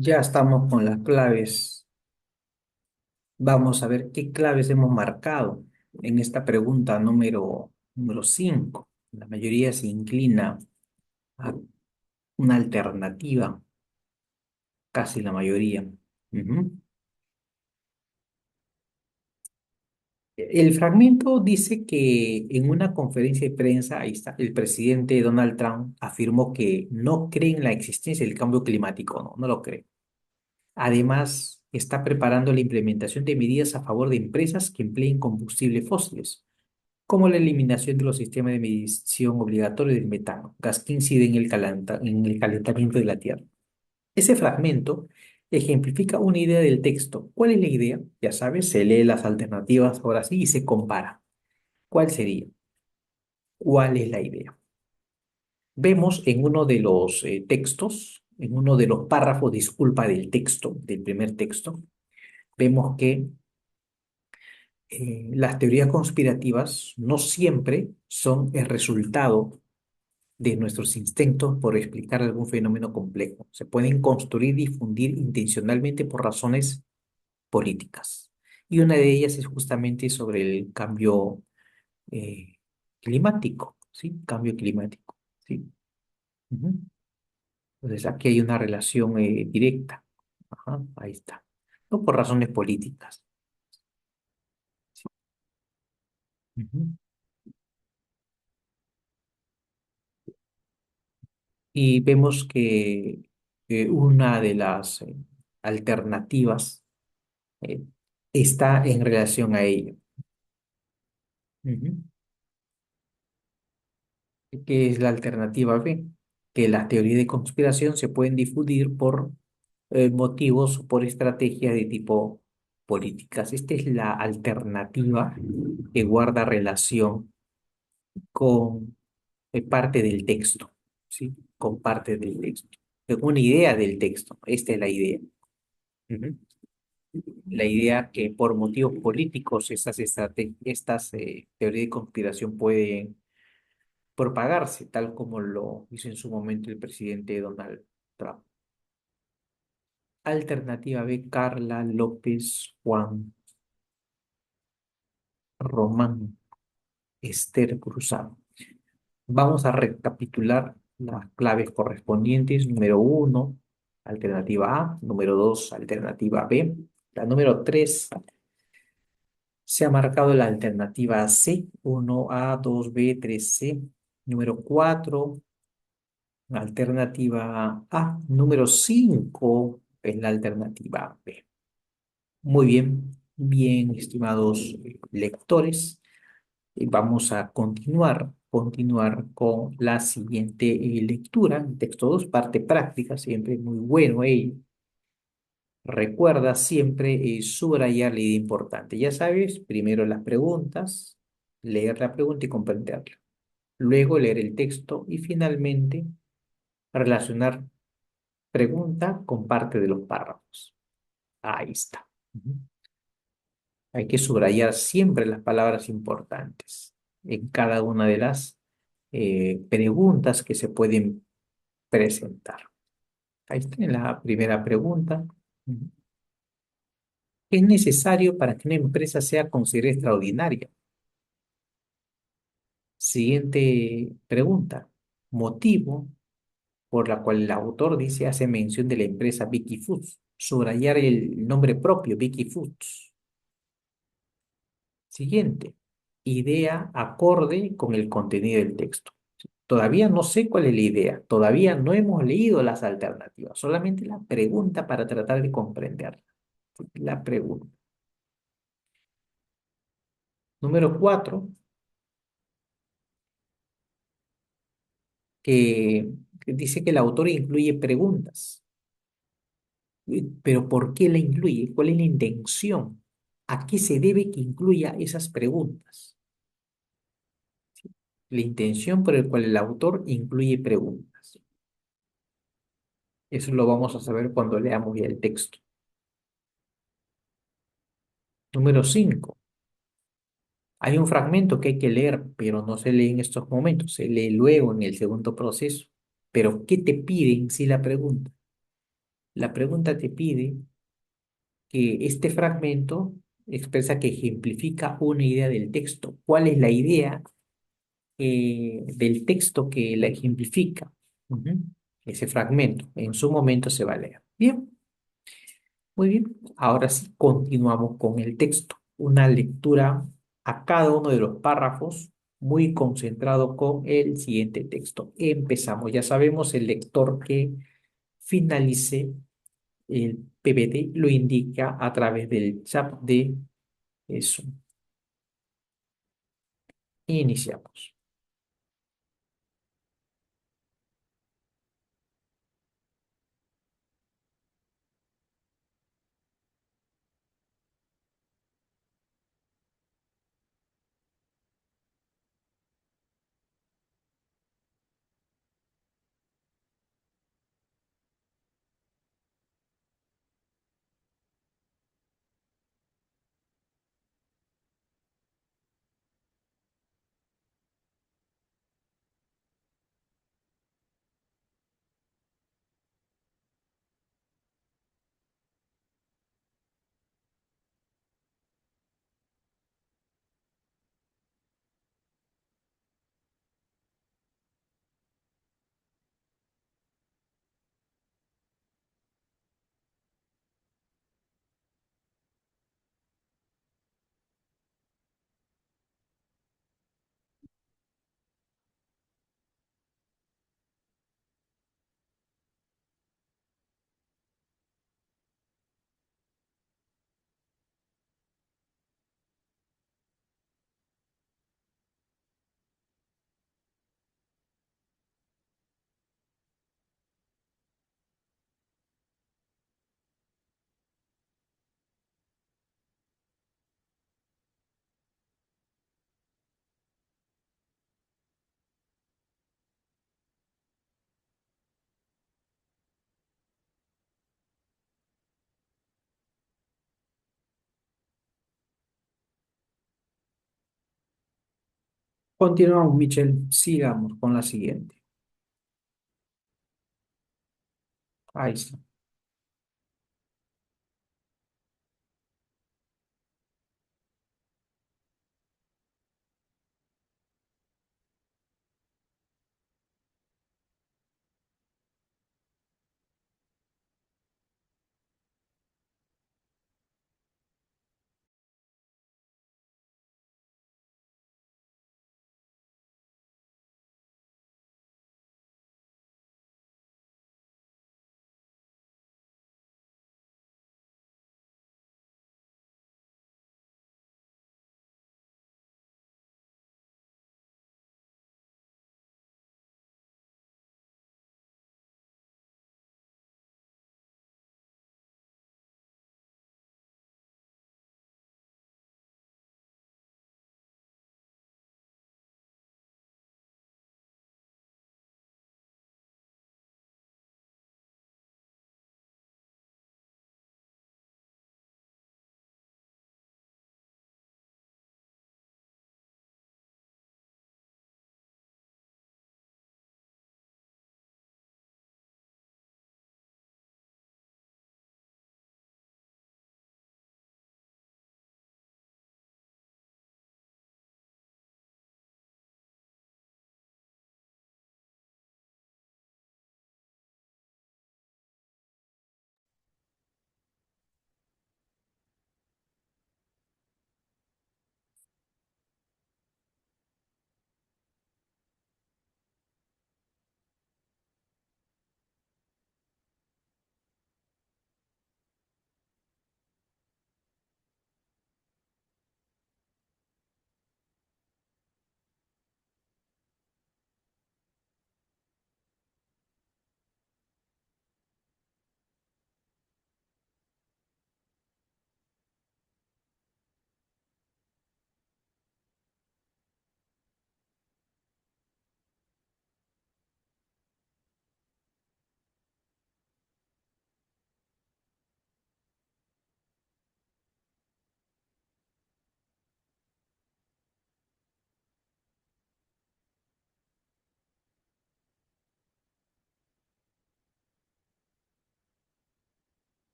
Ya estamos con las claves. Vamos a ver qué claves hemos marcado en esta pregunta número 5. La mayoría se inclina a una alternativa, casi la mayoría. Ujú. El fragmento dice que en una conferencia de prensa, ahí está, el presidente Donald Trump afirmó que no cree en la existencia del cambio climático, no lo cree. Además, está preparando la implementación de medidas a favor de empresas que empleen combustibles fósiles, como la eliminación de los sistemas de medición obligatorios del metano, gas que incide en en el calentamiento de la Tierra. Ese fragmento ejemplifica una idea del texto. ¿Cuál es la idea? Ya sabes, se lee las alternativas ahora sí y se compara. ¿Cuál sería? ¿Cuál es la idea? Vemos en uno de los textos, en uno de los párrafos, disculpa, del texto, del primer texto, vemos que las teorías conspirativas no siempre son el resultado de nuestros instintos por explicar algún fenómeno complejo. Se pueden construir y difundir intencionalmente por razones políticas. Y una de ellas es justamente sobre el cambio eh, climático, ¿sí? Cambio climático, ¿sí? Ujú. Entonces aquí hay una relación directa. Ajá, ahí está. No por razones políticas. ¿Sí? Ujú. Y vemos que una de las alternativas eh, está en relación a ello. Ujú. ¿Qué es la alternativa B? Que las teorías de conspiración se pueden difundir por motivos o por estrategias de tipo políticas. Esta es la alternativa que guarda relación con parte del texto, ¿sí? Con parte del texto. Una idea del texto. Esta es la idea. Ujú. La idea que por motivos políticos estas teorías de conspiración pueden propagarse, tal como lo hizo en su momento el presidente Donald Trump. Alternativa B, Carla López Juan Román Esther Cruzado. Vamos a recapitular las claves correspondientes. Número uno, alternativa A. Número 2, alternativa B. La número 3 se ha marcado la alternativa C. 1A, 2B, 3C. Número 4, alternativa A. Número 5 es la alternativa B. Muy bien, bien, estimados lectores. Vamos a continuar con la siguiente lectura. Texto 2, parte práctica, siempre muy bueno ello. Recuerda siempre subrayar la idea importante. Ya sabes, primero las preguntas, leer la pregunta y comprenderla. Luego leer el texto y finalmente relacionar pregunta con parte de los párrafos. Ahí está. Ujú. Hay que subrayar siempre las palabras importantes en cada una de las preguntas que se pueden presentar. Ahí está en la primera pregunta. Ujú. ¿Qué es necesario para que una empresa sea considerada extraordinaria? Siguiente pregunta. Motivo por la cual el autor dice hace mención de la empresa Vicky Foods. Subrayar el nombre propio, Vicky Foods. Siguiente. Idea acorde con el contenido del texto. Todavía no sé cuál es la idea, todavía no hemos leído las alternativas, solamente la pregunta para tratar de comprenderla. La pregunta. Número 4, que dice que el autor incluye preguntas. Pero ¿por qué la incluye? ¿Cuál es la intención? ¿A qué se debe que incluya esas preguntas? La intención por la cual el autor incluye preguntas. Eso lo vamos a saber cuando leamos ya el texto. Número 5. Hay un fragmento que hay que leer, pero no se lee en estos momentos, se lee luego en el segundo proceso. Pero ¿qué te piden si la pregunta? La pregunta te pide que este fragmento expresa que ejemplifica una idea del texto. ¿Cuál es la idea del texto que la ejemplifica? Ujú. Ese fragmento en su momento se va a leer. Bien, muy bien. Ahora sí, continuamos con el texto. Una lectura a cada uno de los párrafos, muy concentrado con el siguiente texto. Empezamos. Ya sabemos el lector que finalice el PPT lo indica a través del chat de Zoom. Iniciamos. Continuamos, Michelle. Sigamos con la siguiente. Ahí está.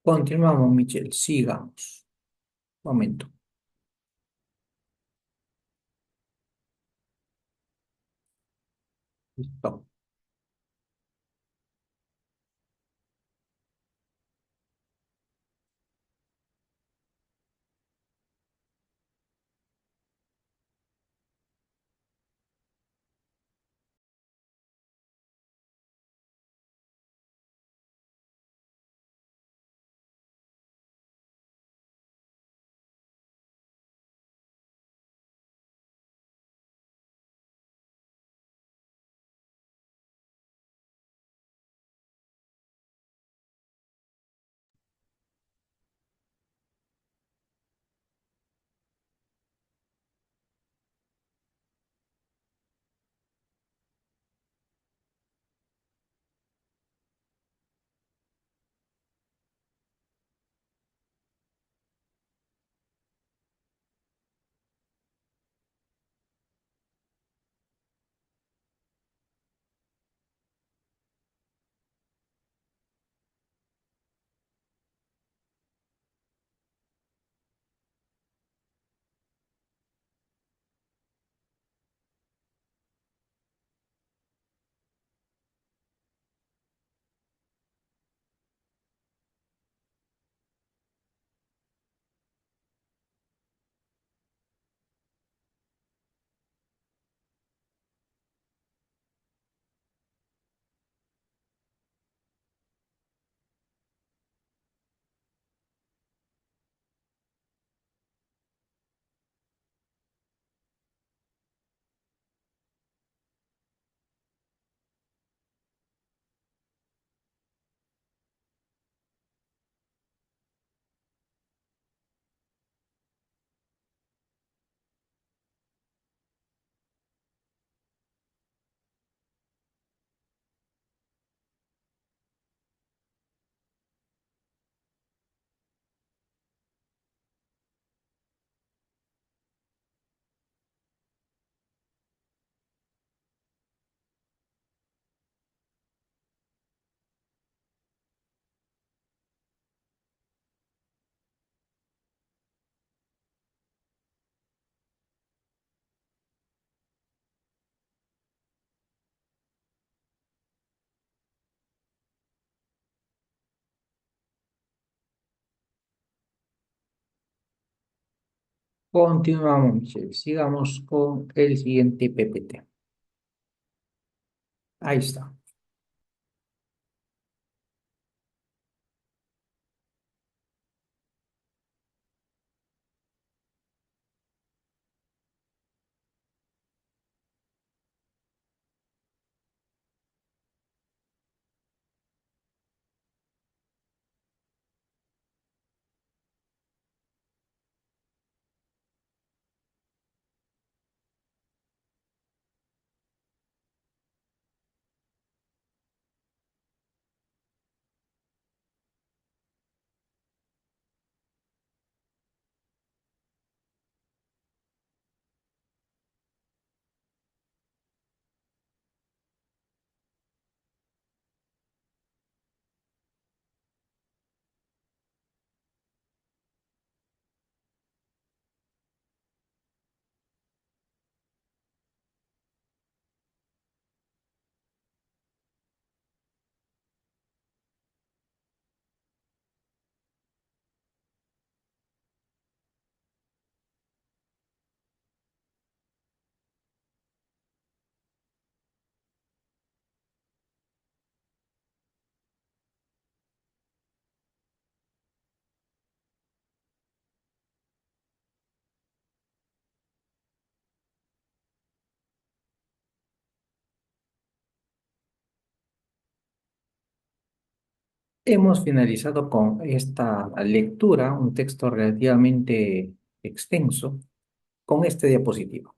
Continuamos, Michelle. Sigamos. Momento. Listo. Continuamos, Michelle. Sigamos con el siguiente PPT. Ahí está. Hemos finalizado con esta lectura, un texto relativamente extenso, con este diapositivo.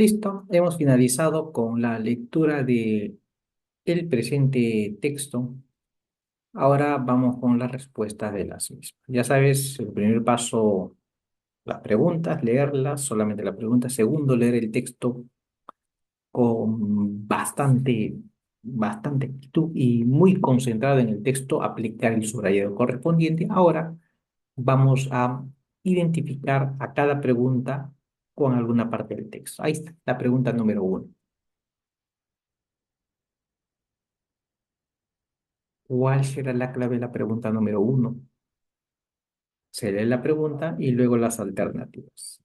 Listo, hemos finalizado con la lectura de el presente texto. Ahora vamos con las respuestas de las mismas. Ya sabes, el primer paso, las preguntas, leerlas, solamente la pregunta. Segundo, leer el texto con bastante actitud y muy concentrado en el texto, aplicar el subrayado correspondiente. Ahora vamos a identificar a cada pregunta con alguna parte del texto. Ahí está, la pregunta número uno. ¿Cuál será la clave de la pregunta número uno? Se lee la pregunta y luego las alternativas.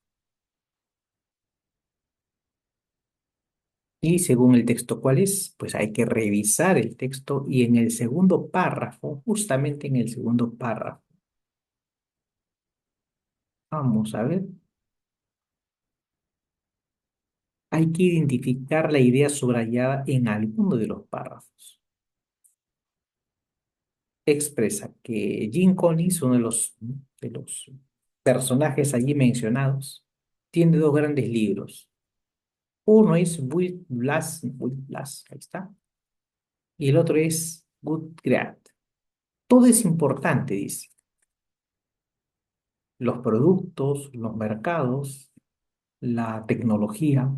Y según el texto, ¿cuál es? Pues hay que revisar el texto y en el segundo párrafo, justamente en el segundo párrafo, vamos a ver, hay que identificar la idea subrayada en alguno de los párrafos. Expresa que Jim Collins, uno de los personajes allí mencionados, tiene dos grandes libros. Uno es Will Blass, ahí está, y el otro es Good Grad. Todo es importante, dice. Los productos, los mercados, la tecnología,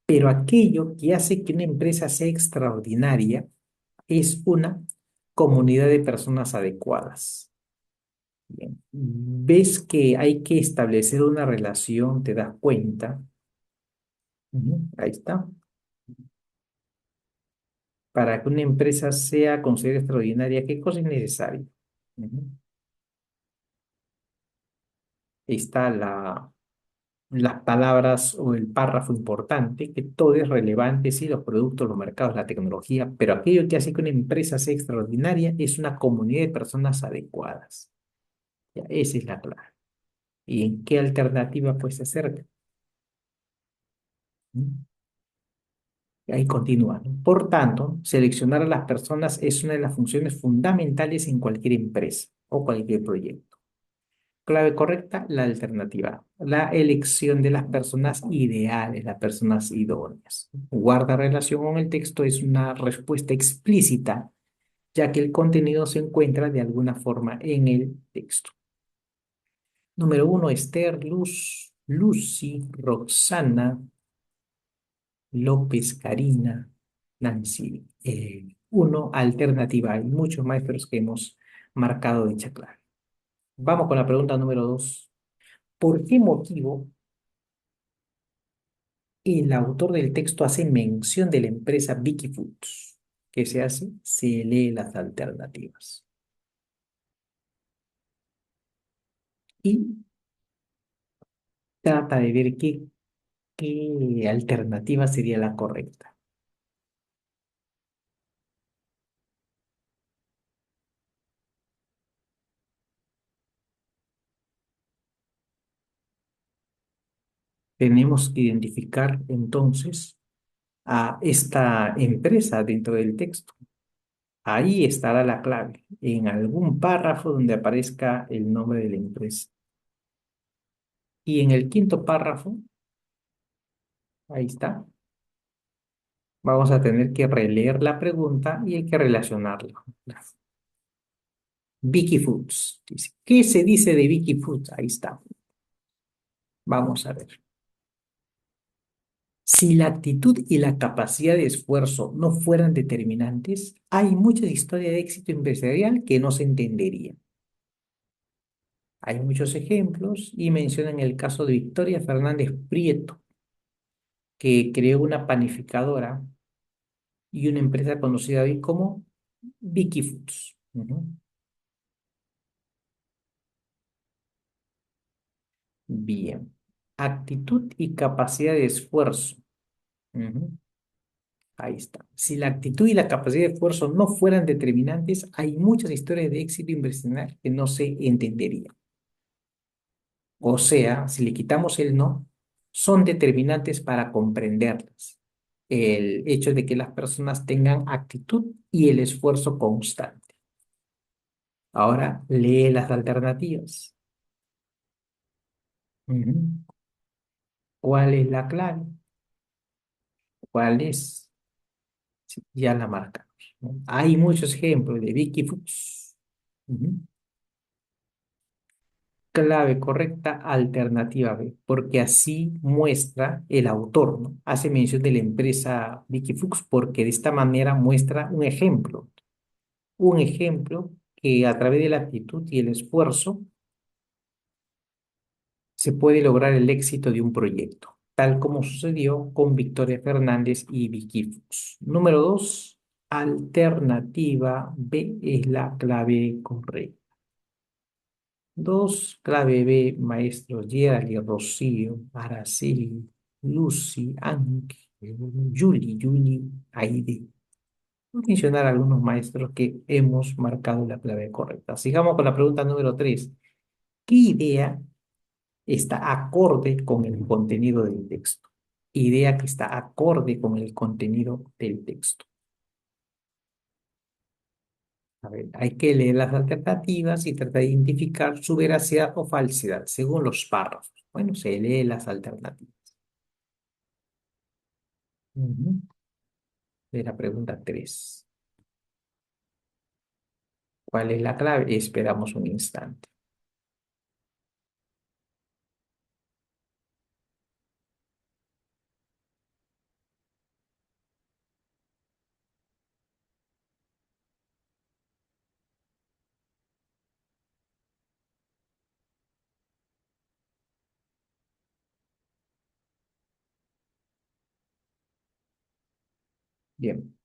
pero aquello que hace que una empresa sea extraordinaria es una comunidad de personas adecuadas. Bien. Ves que hay que establecer una relación, te das cuenta. Ujú, ahí está. Para que una empresa sea considerada extraordinaria, ¿qué cosa es necesaria? Ujú. Ahí está las palabras o el párrafo importante, que todo es relevante, sí, los productos, los mercados, la tecnología, pero aquello que hace que una empresa sea extraordinaria es una comunidad de personas adecuadas. Ya, esa es la clave. ¿Y en qué alternativa pues se acerca? ¿Mm? Ahí continúa, ¿no? Por tanto, seleccionar a las personas es una de las funciones fundamentales en cualquier empresa o cualquier proyecto. Clave correcta, la alternativa. La elección de las personas ideales, las personas idóneas. Guarda relación con el texto es una respuesta explícita, ya que el contenido se encuentra de alguna forma en el texto. Número uno, Esther, Luz, Lucy, Roxana, López, Karina, Nancy. Uno, alternativa. Hay muchos maestros que hemos marcado dicha clave. Vamos con la pregunta número dos. ¿Por qué motivo el autor del texto hace mención de la empresa Vicky Foods? ¿Qué se hace? Se lee las alternativas. Y trata de ver qué alternativa sería la correcta. Tenemos que identificar entonces a esta empresa dentro del texto. Ahí estará la clave, en algún párrafo donde aparezca el nombre de la empresa. Y en el quinto párrafo, ahí está, vamos a tener que releer la pregunta y hay que relacionarla. Vicky Foods, dice. ¿Qué se dice de Vicky Foods? Ahí está. Vamos a ver. Si la actitud y la capacidad de esfuerzo no fueran determinantes, hay muchas historias de éxito empresarial que no se entenderían. Hay muchos ejemplos y mencionan el caso de Victoria Fernández Prieto, que creó una panificadora y una empresa conocida hoy como Vicky Foods. Ujú. Bien. Actitud y capacidad de esfuerzo. Ujú. Ahí está. Si la actitud y la capacidad de esfuerzo no fueran determinantes, hay muchas historias de éxito empresarial que no se entenderían. O sea, si le quitamos el no, son determinantes para comprenderlas. El hecho de que las personas tengan actitud y el esfuerzo constante. Ahora lee las alternativas. Ujú. ¿Cuál es la clave? ¿Cuál es? Sí, ya la marcamos, ¿no? Hay muchos ejemplos de Vicky Fuchs. Ujú. Clave correcta, alternativa B, porque así muestra el autor, ¿no? Hace mención de la empresa Vicky Fuchs porque de esta manera muestra un ejemplo que a través de la actitud y el esfuerzo se puede lograr el éxito de un proyecto, tal como sucedió con Victoria Fernández y Vicky Fuchs. Número dos, alternativa B es la clave correcta. Dos, clave B, maestros Gerald, Rocío, Araceli, Lucy, Ángel, Julie, Aide. Voy a mencionar algunos maestros que hemos marcado la clave correcta. Sigamos con la pregunta número 3. ¿Qué idea está acorde con el contenido del texto? Idea que está acorde con el contenido del texto. A ver, hay que leer las alternativas y tratar de identificar su veracidad o falsedad según los párrafos. Bueno, se lee las alternativas. Ujú. De la pregunta 3. ¿Cuál es la clave? Esperamos un instante. Bien.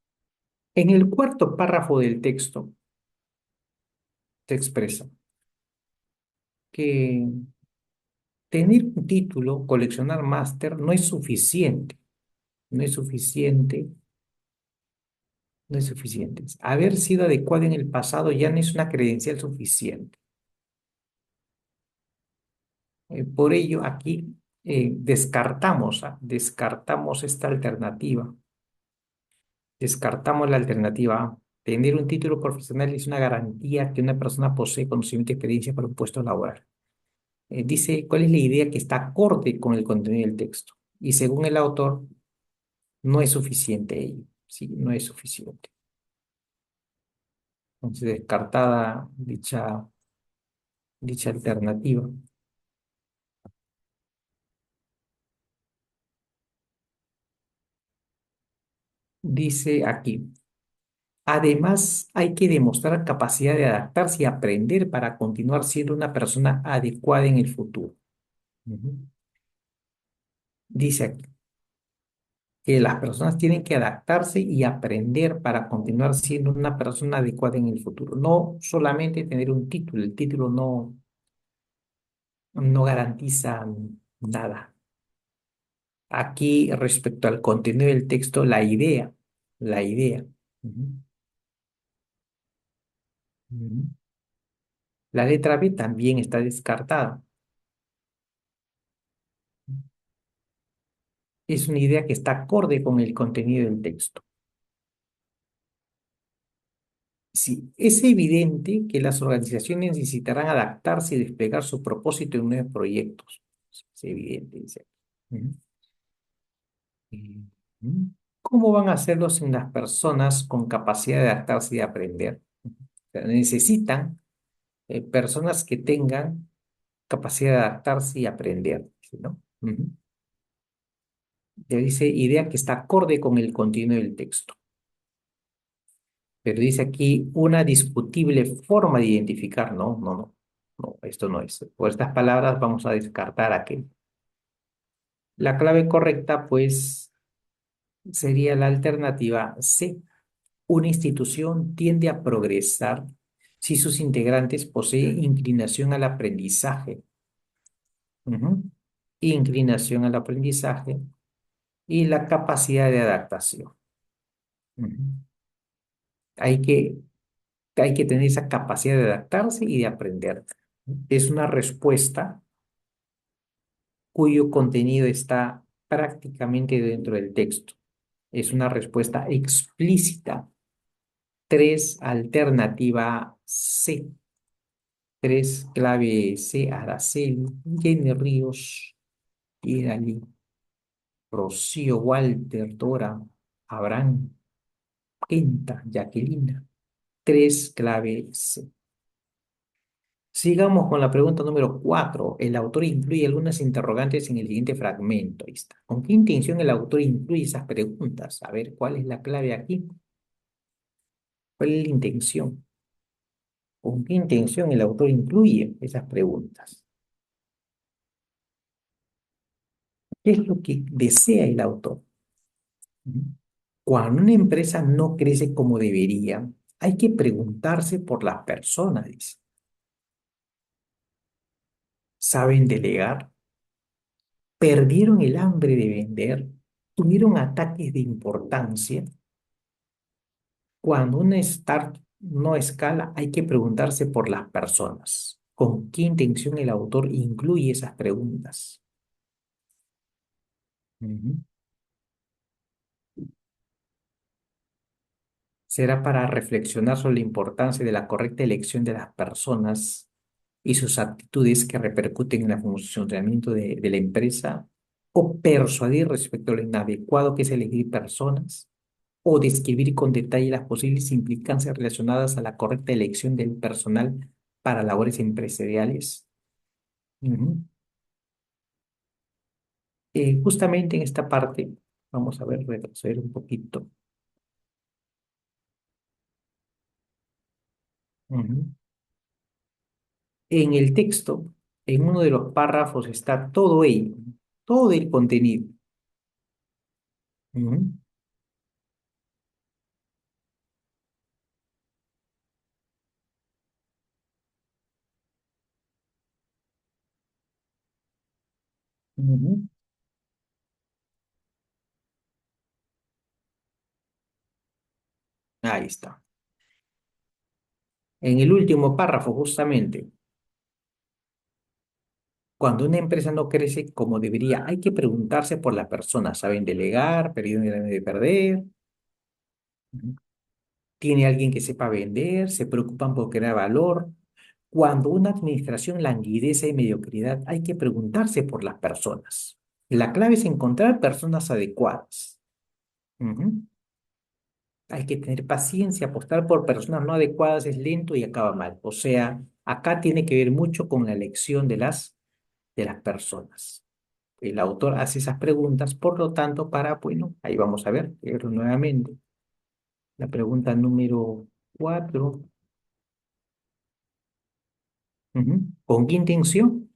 En el cuarto párrafo del texto se expresa que tener un título, coleccionar máster, no es suficiente. No es suficiente, no es suficiente. Haber sido adecuado en el pasado ya no es una credencial suficiente. Por ello, aquí descartamos esta alternativa. Descartamos la alternativa A. Tener un título profesional es una garantía que una persona posee conocimiento y experiencia para un puesto laboral. Dice cuál es la idea que está acorde con el contenido del texto. Y según el autor, no es suficiente ello. Sí, no es suficiente. Entonces, descartada dicha alternativa. Dice aquí, además hay que demostrar capacidad de adaptarse y aprender para continuar siendo una persona adecuada en el futuro. Ujú. Dice aquí que las personas tienen que adaptarse y aprender para continuar siendo una persona adecuada en el futuro. No solamente tener un título, el título no garantiza nada. Aquí, respecto al contenido del texto, la idea. Ujú, ujú. La letra B también está descartada. Es una idea que está acorde con el contenido del texto. Sí, es evidente que las organizaciones necesitarán adaptarse y desplegar su propósito en nuevos proyectos. Es evidente, dice. Ujú. Ujú. ¿Cómo van a hacerlo sin las personas con capacidad de adaptarse y de aprender? O sea, necesitan personas que tengan capacidad de adaptarse y aprender, ¿no? Ujú. Ya dice idea que está acorde con el contenido del texto. Pero dice aquí una discutible forma de identificar. No, no, no. No, esto no es. Por estas palabras vamos a descartar aquel. La clave correcta, pues, sería la alternativa C. Una institución tiende a progresar si sus integrantes poseen inclinación al aprendizaje. Ujú. Inclinación al aprendizaje y la capacidad de adaptación. Ujú. Hay que, hay que tener esa capacidad de adaptarse y de aprender. Es una respuesta cuyo contenido está prácticamente dentro del texto. Es una respuesta explícita. 3, alternativa C. 3, clave C, Araceli, Jenny Ríos y Dalí. Rocío, Walter, Dora, Abraham, Quinta, Jacqueline. Tres clave C. Sigamos con la pregunta número 4. El autor incluye algunas interrogantes en el siguiente fragmento. Ahí está. ¿Con qué intención el autor incluye esas preguntas? A ver, ¿cuál es la clave aquí? ¿Cuál es la intención? ¿Con qué intención el autor incluye esas preguntas? ¿Qué es lo que desea el autor? Ujú. Cuando una empresa no crece como debería, hay que preguntarse por las personas, dice. ¿Saben delegar? ¿Perdieron el hambre de vender? ¿Tuvieron ataques de importancia? Cuando una startup no escala, hay que preguntarse por las personas. ¿Con qué intención el autor incluye esas preguntas? Ujú. ¿Será para reflexionar sobre la importancia de la correcta elección de las personas y sus actitudes que repercuten en el funcionamiento de la empresa? ¿O persuadir respecto a lo inadecuado que es elegir personas? ¿O describir con detalle las posibles implicancias relacionadas a la correcta elección del personal para labores empresariales? Ujú. Justamente en esta parte, vamos a ver, retroceder un poquito. Ujú. En el texto, en uno de los párrafos está todo ello, todo el contenido. Ujú, ujú. Ahí está. En el último párrafo, justamente, cuando una empresa no crece como debería, hay que preguntarse por las personas. ¿Saben delegar? ¿Perdieron el hambre de perder? Ujú. ¿Tiene alguien que sepa vender? ¿Se preocupan por crear valor? Cuando una administración languidece de mediocridad, hay que preguntarse por las personas. La clave es encontrar personas adecuadas. Ujú. Hay que tener paciencia, apostar por personas no adecuadas es lento y acaba mal. O sea, acá tiene que ver mucho con la elección de las personas. El autor hace esas preguntas, por lo tanto, bueno, ahí vamos a ver nuevamente. La pregunta número 4. ¿Con qué intención?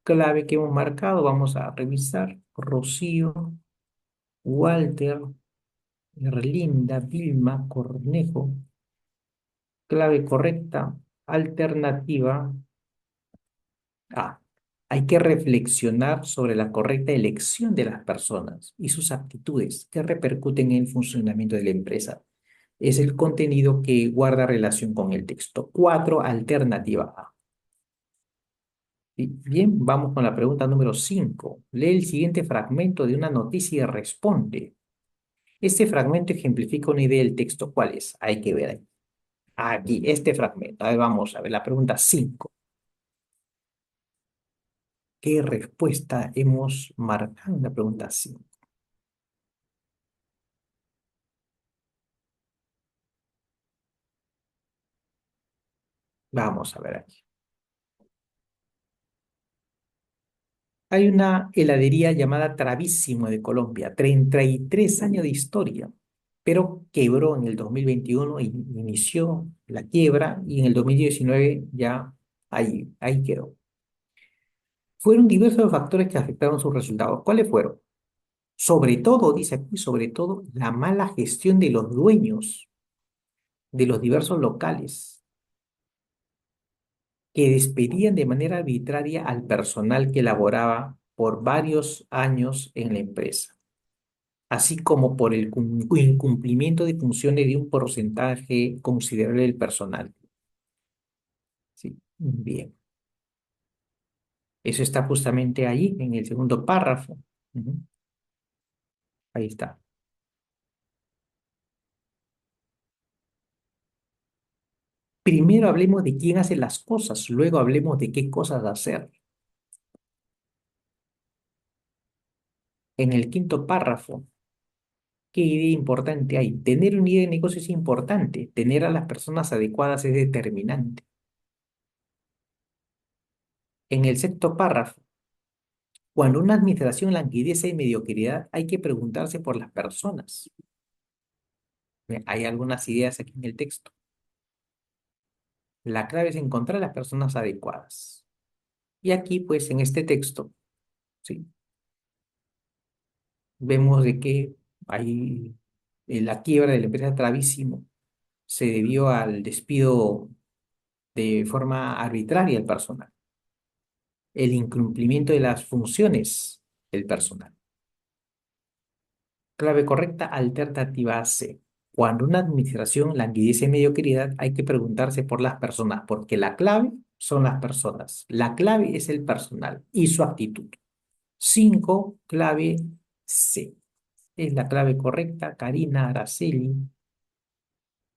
Clave que hemos marcado, vamos a revisar. Rocío, Walter, Erlinda, Vilma, Cornejo. Clave correcta, alternativa A. Hay que reflexionar sobre la correcta elección de las personas y sus aptitudes que repercuten en el funcionamiento de la empresa. Es el contenido que guarda relación con el texto. 4, alternativa A. Bien, vamos con la pregunta número 5. Lee el siguiente fragmento de una noticia y responde. Este fragmento ejemplifica una idea del texto. ¿Cuál es? Hay que ver ahí. Aquí, este fragmento. A ver, vamos a ver la pregunta 5. ¿Qué respuesta hemos marcado en la pregunta 5? Vamos a ver aquí. Hay una heladería llamada Travísimo de Colombia, 33 años de historia, pero quebró en el 2021 y inició la quiebra y en el 2019 ya ahí quedó. Fueron diversos los factores que afectaron sus resultados. ¿Cuáles fueron? Sobre todo, dice aquí, sobre todo, la mala gestión de los dueños de los diversos locales que despedían de manera arbitraria al personal que laboraba por varios años en la empresa, así como por el incumplimiento de funciones de un porcentaje considerable del personal. Sí, bien. Eso está justamente ahí, en el segundo párrafo. Ujú. Ahí está. Primero hablemos de quién hace las cosas, luego hablemos de qué cosas hacer. En el quinto párrafo, ¿qué idea importante hay? Tener una idea de negocio es importante, tener a las personas adecuadas es determinante. En el sexto párrafo, cuando una administración languidece y mediocridad, hay que preguntarse por las personas. Hay algunas ideas aquí en el texto. La clave es encontrar las personas adecuadas. Y aquí, pues, en este texto, ¿sí? Vemos de que hay la quiebra de la empresa Travísimo se debió al despido de forma arbitraria del personal, el incumplimiento de las funciones del personal. Clave correcta, alternativa C. Cuando una administración languidece en mediocridad, hay que preguntarse por las personas, porque la clave son las personas. La clave es el personal y su actitud. 5, clave C. Es la clave correcta. Karina, Araceli,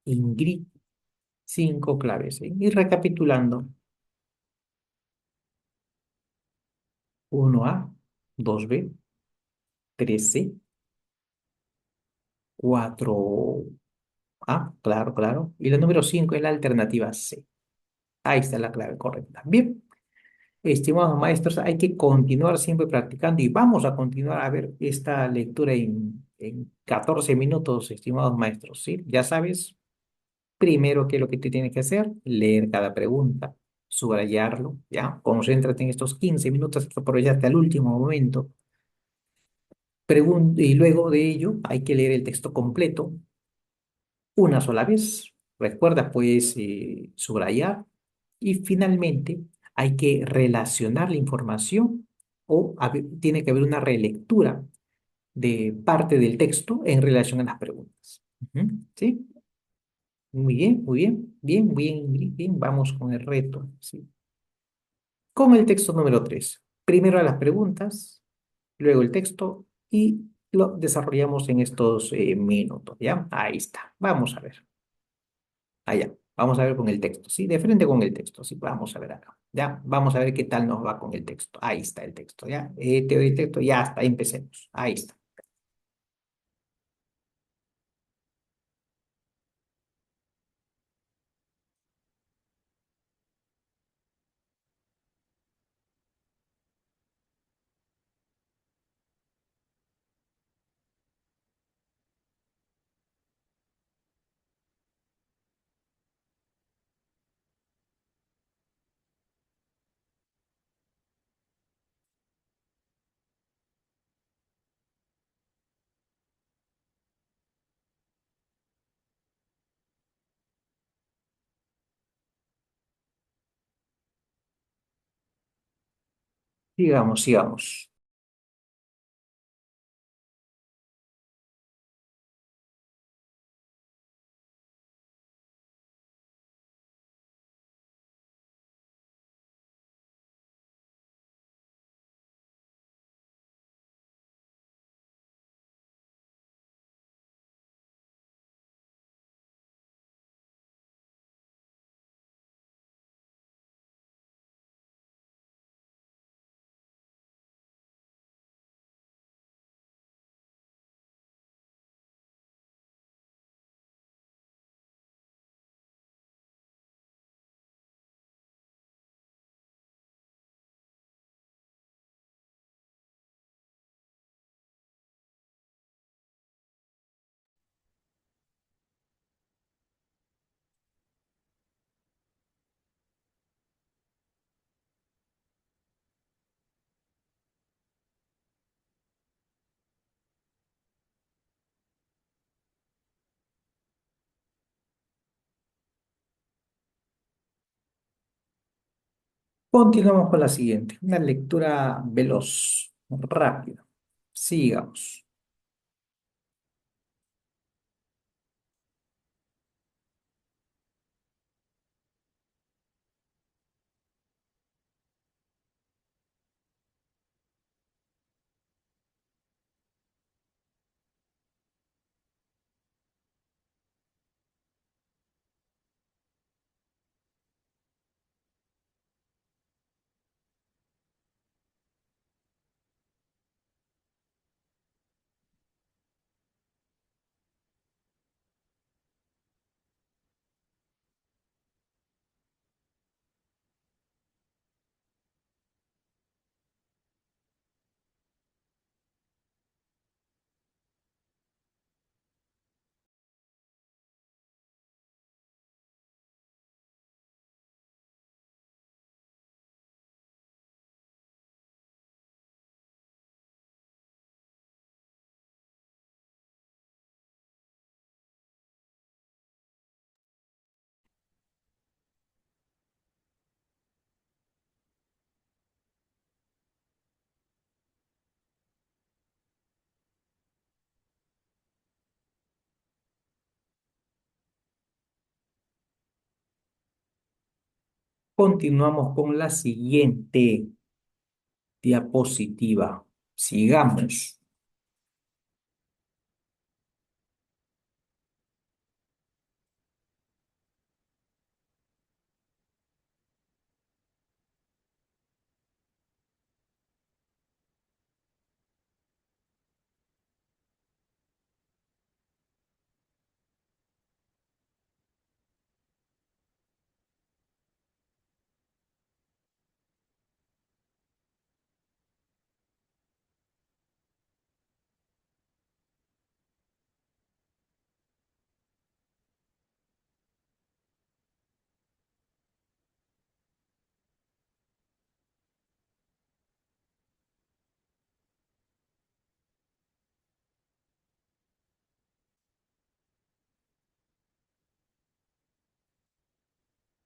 Ingrid, 5 claves C. Y recapitulando, 1A, 2B, 3C, 4A, claro, claro. Y la número 5 es la alternativa C. Ahí está la clave correcta. Bien, estimados maestros, hay que continuar siempre practicando y vamos a continuar a ver esta lectura en 14 minutos, estimados maestros, ¿sí? Ya sabes, primero, ¿qué es lo que tú tienes que hacer? Leer cada pregunta, subrayarlo, ¿ya? Concéntrate en estos 15 minutos que aprovechaste al último momento. Y luego de ello, hay que leer el texto completo una sola vez. Recuerda, puedes subrayar. Y finalmente, hay que relacionar la información o tiene que haber una relectura de parte del texto en relación a las preguntas. Ujú, ¿sí? Muy bien, muy bien, bien, bien, bien, bien. Vamos con el reto, ¿sí? Con el texto número 3. Primero las preguntas, luego el texto y lo desarrollamos en estos minutos, ¿ya? Ahí está. Vamos a ver. Allá. Vamos a ver con el texto, ¿sí? De frente con el texto, ¿sí? Vamos a ver acá, ¿ya? Vamos a ver qué tal nos va con el texto. Ahí está el texto, ¿ya? Te doy el texto, ya está, empecemos. Ahí está. Sigamos, sigamos. Continuamos con la siguiente. Una lectura veloz, rápida. Sigamos. Continuamos con la siguiente diapositiva. Sigamos.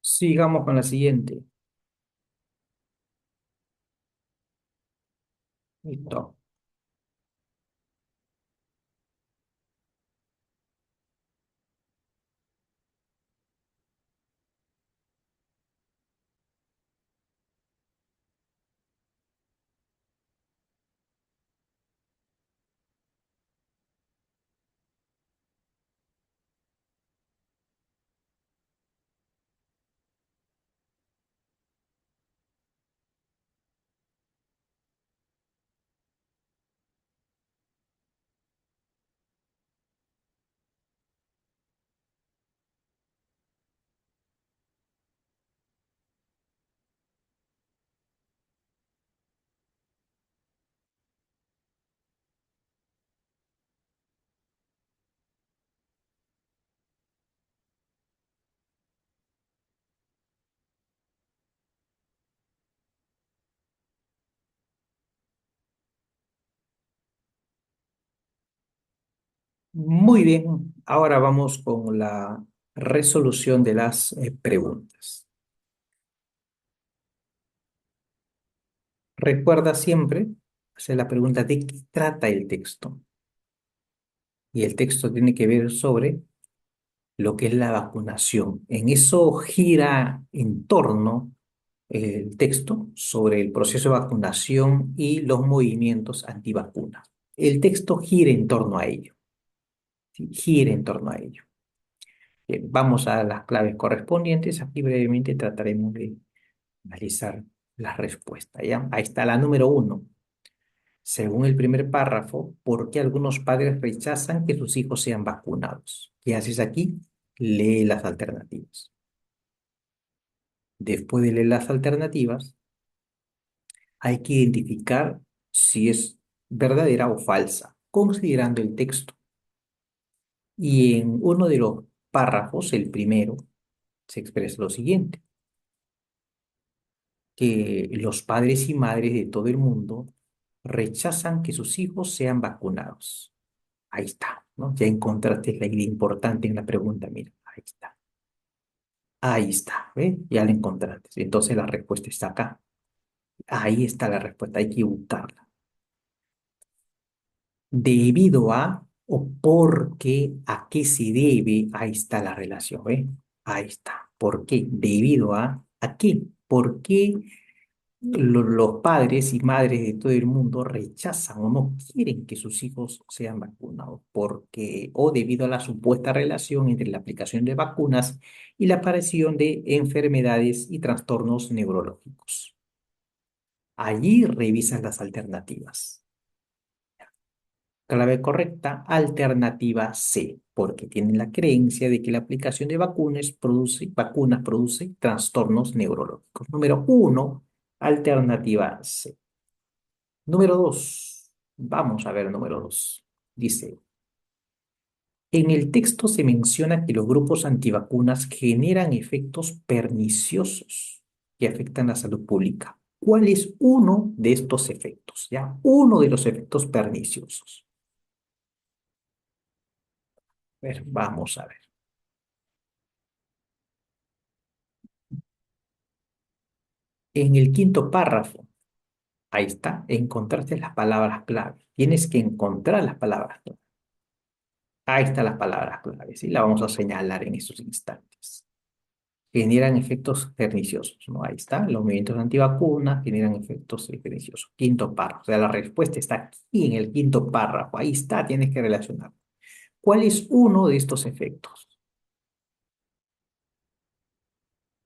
Sigamos con la siguiente. Listo. Muy bien. Ahora vamos con la resolución de las preguntas. Recuerda siempre hacer la pregunta de qué trata el texto. Y el texto tiene que ver sobre lo que es la vacunación. En eso gira en torno el texto sobre el proceso de vacunación y los movimientos antivacunas. El texto gira en torno a ello, ¿sí? Gira en torno a ello. Bien, vamos a las claves correspondientes. Aquí brevemente trataremos de analizar las respuestas, ¿ya? Ahí está la número uno. Según el primer párrafo, ¿por qué algunos padres rechazan que sus hijos sean vacunados? ¿Qué haces aquí? Lee las alternativas. Después de leer las alternativas, hay que identificar si es verdadera o falsa, considerando el texto. Y en uno de los párrafos, el primero, se expresa lo siguiente, que los padres y madres de todo el mundo rechazan que sus hijos sean vacunados. Ahí está, ¿no? Ya encontraste la idea importante en la pregunta, mira, ahí está. Ahí está, ¿ves? Ya la encontraste. Entonces la respuesta está acá. Ahí está la respuesta, hay que buscarla. Debido a o porque, a qué se debe, ahí está la relación, ¿ves? Ahí está. ¿Por qué? Debido a qué? ¿Por qué los padres y madres de todo el mundo rechazan o no quieren que sus hijos sean vacunados? Porque, o debido a la supuesta relación entre la aplicación de vacunas y la aparición de enfermedades y trastornos neurológicos. Allí revisas las alternativas. Clave correcta, alternativa C, porque tienen la creencia de que la aplicación de vacunas produce trastornos neurológicos. Número uno, alternativa C. Número dos, vamos a ver número dos. Dice, en el texto se menciona que los grupos antivacunas generan efectos perniciosos que afectan la salud pública. ¿Cuál es uno de estos efectos? ¿Ya? Uno de los efectos perniciosos. A ver, vamos a ver. En el quinto párrafo, ahí está, encontraste las palabras clave. Tienes que encontrar las palabras clave. Ahí están las palabras claves y la vamos a señalar en estos instantes. generan efectos perniciosos, ¿no? Ahí está, los movimientos antivacunas generan efectos perniciosos. Quinto párrafo, o sea, la respuesta está aquí en el quinto párrafo, ahí está, tienes que relacionar. ¿Cuál es uno de estos efectos?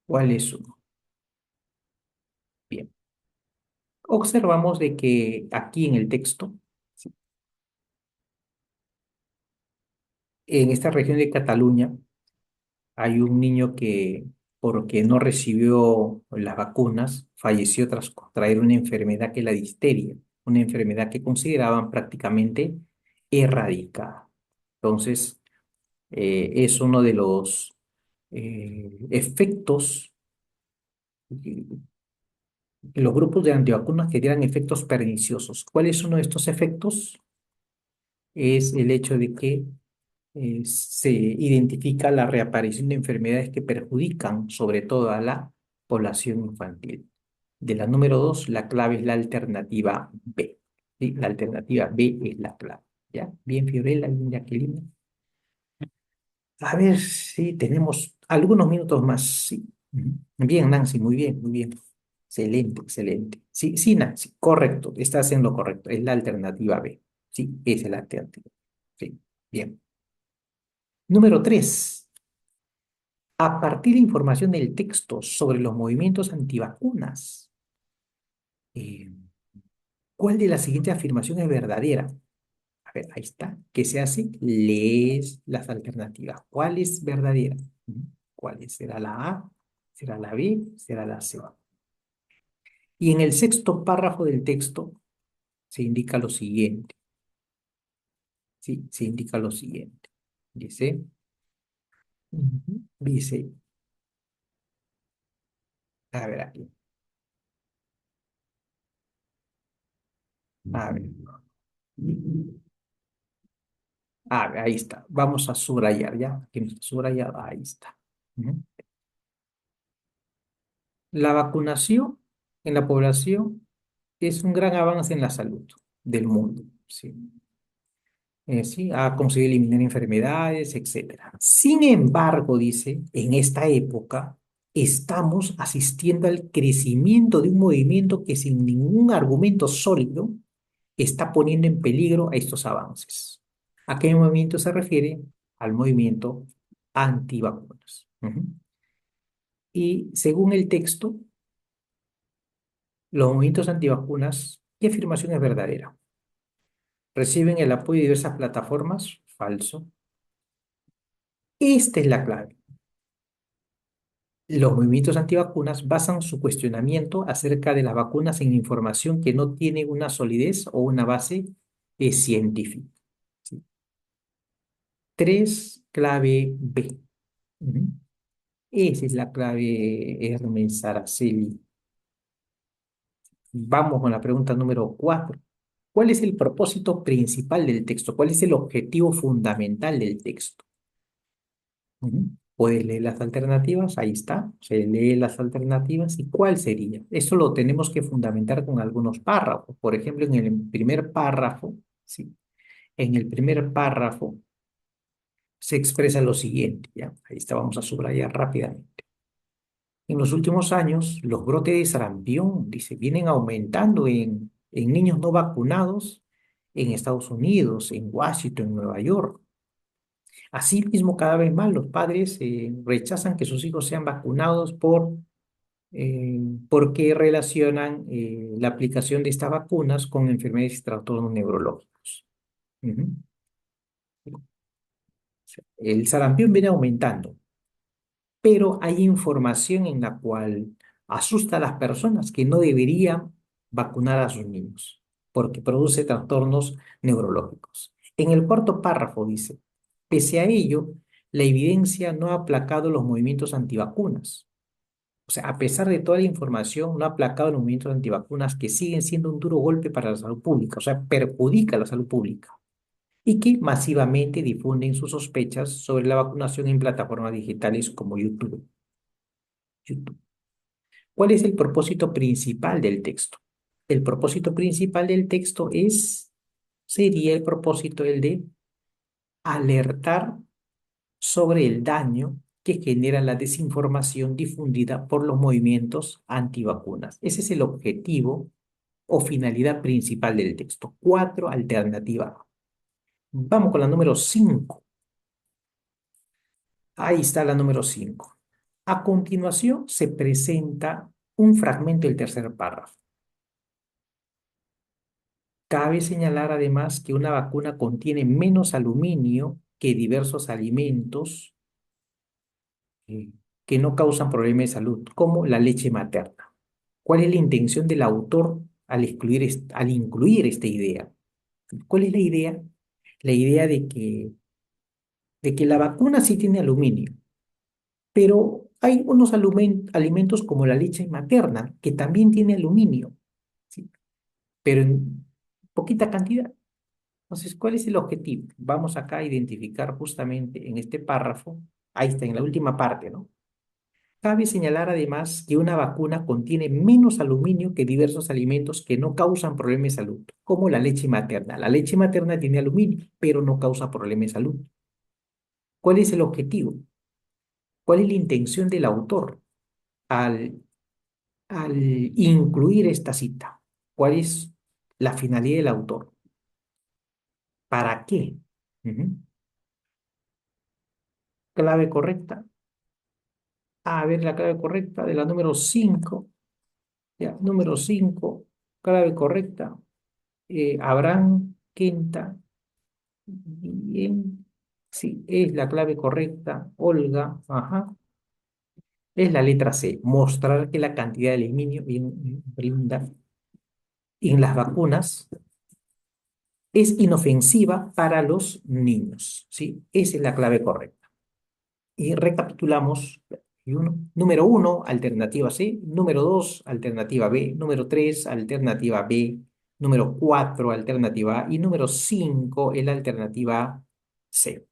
¿Cuál es uno? Bien, observamos de que aquí en el texto, ¿sí? En esta región de Cataluña, hay un niño que, porque no recibió las vacunas, falleció tras contraer una enfermedad que es la difteria, una enfermedad que consideraban prácticamente erradicada. Entonces, es uno de los efectos, los grupos de antivacunas que tienen efectos perniciosos. ¿Cuál es uno de estos efectos? Es el hecho de que se identifica la reaparición de enfermedades que perjudican sobre todo a la población infantil. De la número dos, la clave es la alternativa B. ¿Sí? La alternativa B es la clave. ¿Ya? Bien, Fiorella, bien, Jacqueline. A ver si tenemos algunos minutos más. Sí. Ujú. Bien, Nancy, muy bien, muy bien. Excelente, excelente. Sí, sí, Nancy, correcto. Estás en lo correcto. Es la alternativa B. Sí, esa es la alternativa. Sí, bien. Número 3. A partir de información del texto sobre los movimientos antivacunas, eh, ¿cuál de las siguientes afirmaciones es verdadera? A ver, ahí está. ¿Qué se hace? Lees las alternativas. ¿Cuál es verdadera? ¿Cuál es? ¿Será la A? ¿Será la B? ¿Será la C? Y en el sexto párrafo del texto se indica lo siguiente. Sí, se indica lo siguiente. Dice, dice, a ver aquí. A ver. Ahí está. Vamos a subrayar, ¿ya? Aquí no está subrayado. Ahí está. Ujú. La vacunación en la población es un gran avance en la salud del mundo. Sí. Sí, ha conseguido eliminar enfermedades, etcétera. Sin embargo, dice, en esta época estamos asistiendo al crecimiento de un movimiento que sin ningún argumento sólido está poniendo en peligro a estos avances. ¿A qué movimiento se refiere? Al movimiento antivacunas. Ujú. Y según el texto, los movimientos antivacunas, ¿qué afirmación es verdadera? ¿Reciben el apoyo de diversas plataformas? Falso. Esta es la clave. Los movimientos antivacunas basan su cuestionamiento acerca de las vacunas en información que no tiene una solidez o una base científica. ¿Sí? 3, clave B. Ujú. Esa es la clave, Hermes Araceli. Vamos con la pregunta número 4. ¿Cuál es el propósito principal del texto? ¿Cuál es el objetivo fundamental del texto? Ujú. Puedes leer las alternativas, ahí está, se lee las alternativas y cuál sería. Eso lo tenemos que fundamentar con algunos párrafos. Por ejemplo, en el primer párrafo, sí, en el primer párrafo se expresa lo siguiente, ¿ya? Ahí está, vamos a subrayar rápidamente. En los últimos años, los brotes de sarampión, dice, vienen aumentando en niños no vacunados en Estados Unidos, en Washington, en Nueva York. Asimismo, cada vez más los padres rechazan que sus hijos sean vacunados eh, porque relacionan la aplicación de estas vacunas con enfermedades y trastornos neurológicos. Ujú. El sarampión viene aumentando, pero hay información en la cual asusta a las personas que no deberían vacunar a sus niños porque produce trastornos neurológicos. En el cuarto párrafo dice, pese a ello, la evidencia no ha aplacado los movimientos antivacunas. O sea, a pesar de toda la información, no ha aplacado los movimientos antivacunas que siguen siendo un duro golpe para la salud pública, o sea, perjudica la salud pública y que masivamente difunden sus sospechas sobre la vacunación en plataformas digitales como YouTube. YouTube. ¿Cuál es el propósito principal del texto? El propósito principal del texto sería el propósito el de alertar sobre el daño que genera la desinformación difundida por los movimientos antivacunas. Ese es el objetivo o finalidad principal del texto. 4, alternativa A. Vamos con la número 5. Ahí está la número 5. A continuación se presenta un fragmento del tercer párrafo. Cabe señalar además que una vacuna contiene menos aluminio que diversos alimentos eh, que no causan problemas de salud, como la leche materna. ¿Cuál es la intención del autor al incluir esta idea? ¿Cuál es la idea? La idea de que la vacuna sí tiene aluminio, pero hay unos alimentos como la leche materna que también tiene aluminio, ¿sí? Pero en poquita cantidad. Entonces, ¿cuál es el objetivo? Vamos acá a identificar justamente en este párrafo, ahí está, en la última parte, ¿no? Cabe señalar además que una vacuna contiene menos aluminio que diversos alimentos que no causan problemas de salud, como la leche materna. La leche materna tiene aluminio, pero no causa problemas de salud. ¿Cuál es el objetivo? ¿Cuál es la intención del autor al, al incluir esta cita? ¿Cuál es la finalidad del autor? ¿Para qué? Ujú. Clave correcta. A ver, la clave correcta de la número 5. Ya, número 5, clave correcta. Abraham Quinta. Bien. Sí, es la clave correcta. Olga, ajá. Es la letra C. Mostrar que la cantidad de aluminio bien brinda en las vacunas es inofensiva para los niños. ¿Sí? Esa es la clave correcta. Y recapitulamos. Número 1, alternativa C. Número 2, alternativa B. Número 3, alternativa B. Número 4, alternativa A. Y número 5, es la alternativa C.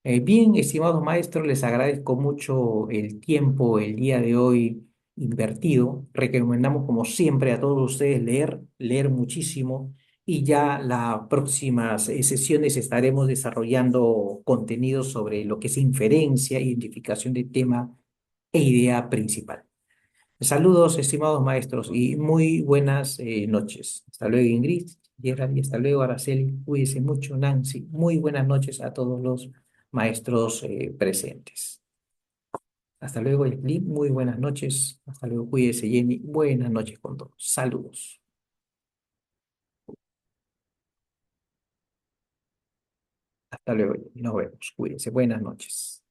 Bien, estimados maestros, les agradezco mucho el tiempo el día de hoy invertido. Recomendamos, como siempre, a todos ustedes leer muchísimo y ya las próximas sesiones estaremos desarrollando contenidos sobre lo que es inferencia, identificación de tema e idea principal. Saludos, estimados maestros, y muy buenas noches. Hasta luego, Ingrid, Gerald, y hasta luego, Araceli. Cuídense mucho, Nancy. Muy buenas noches a todos los maestros presentes. Hasta luego, Lee. Muy buenas noches. Hasta luego, cuídese, Jenny. Buenas noches con todos. Saludos. Hasta luego, Jenny. Nos vemos. Cuídense. Buenas noches.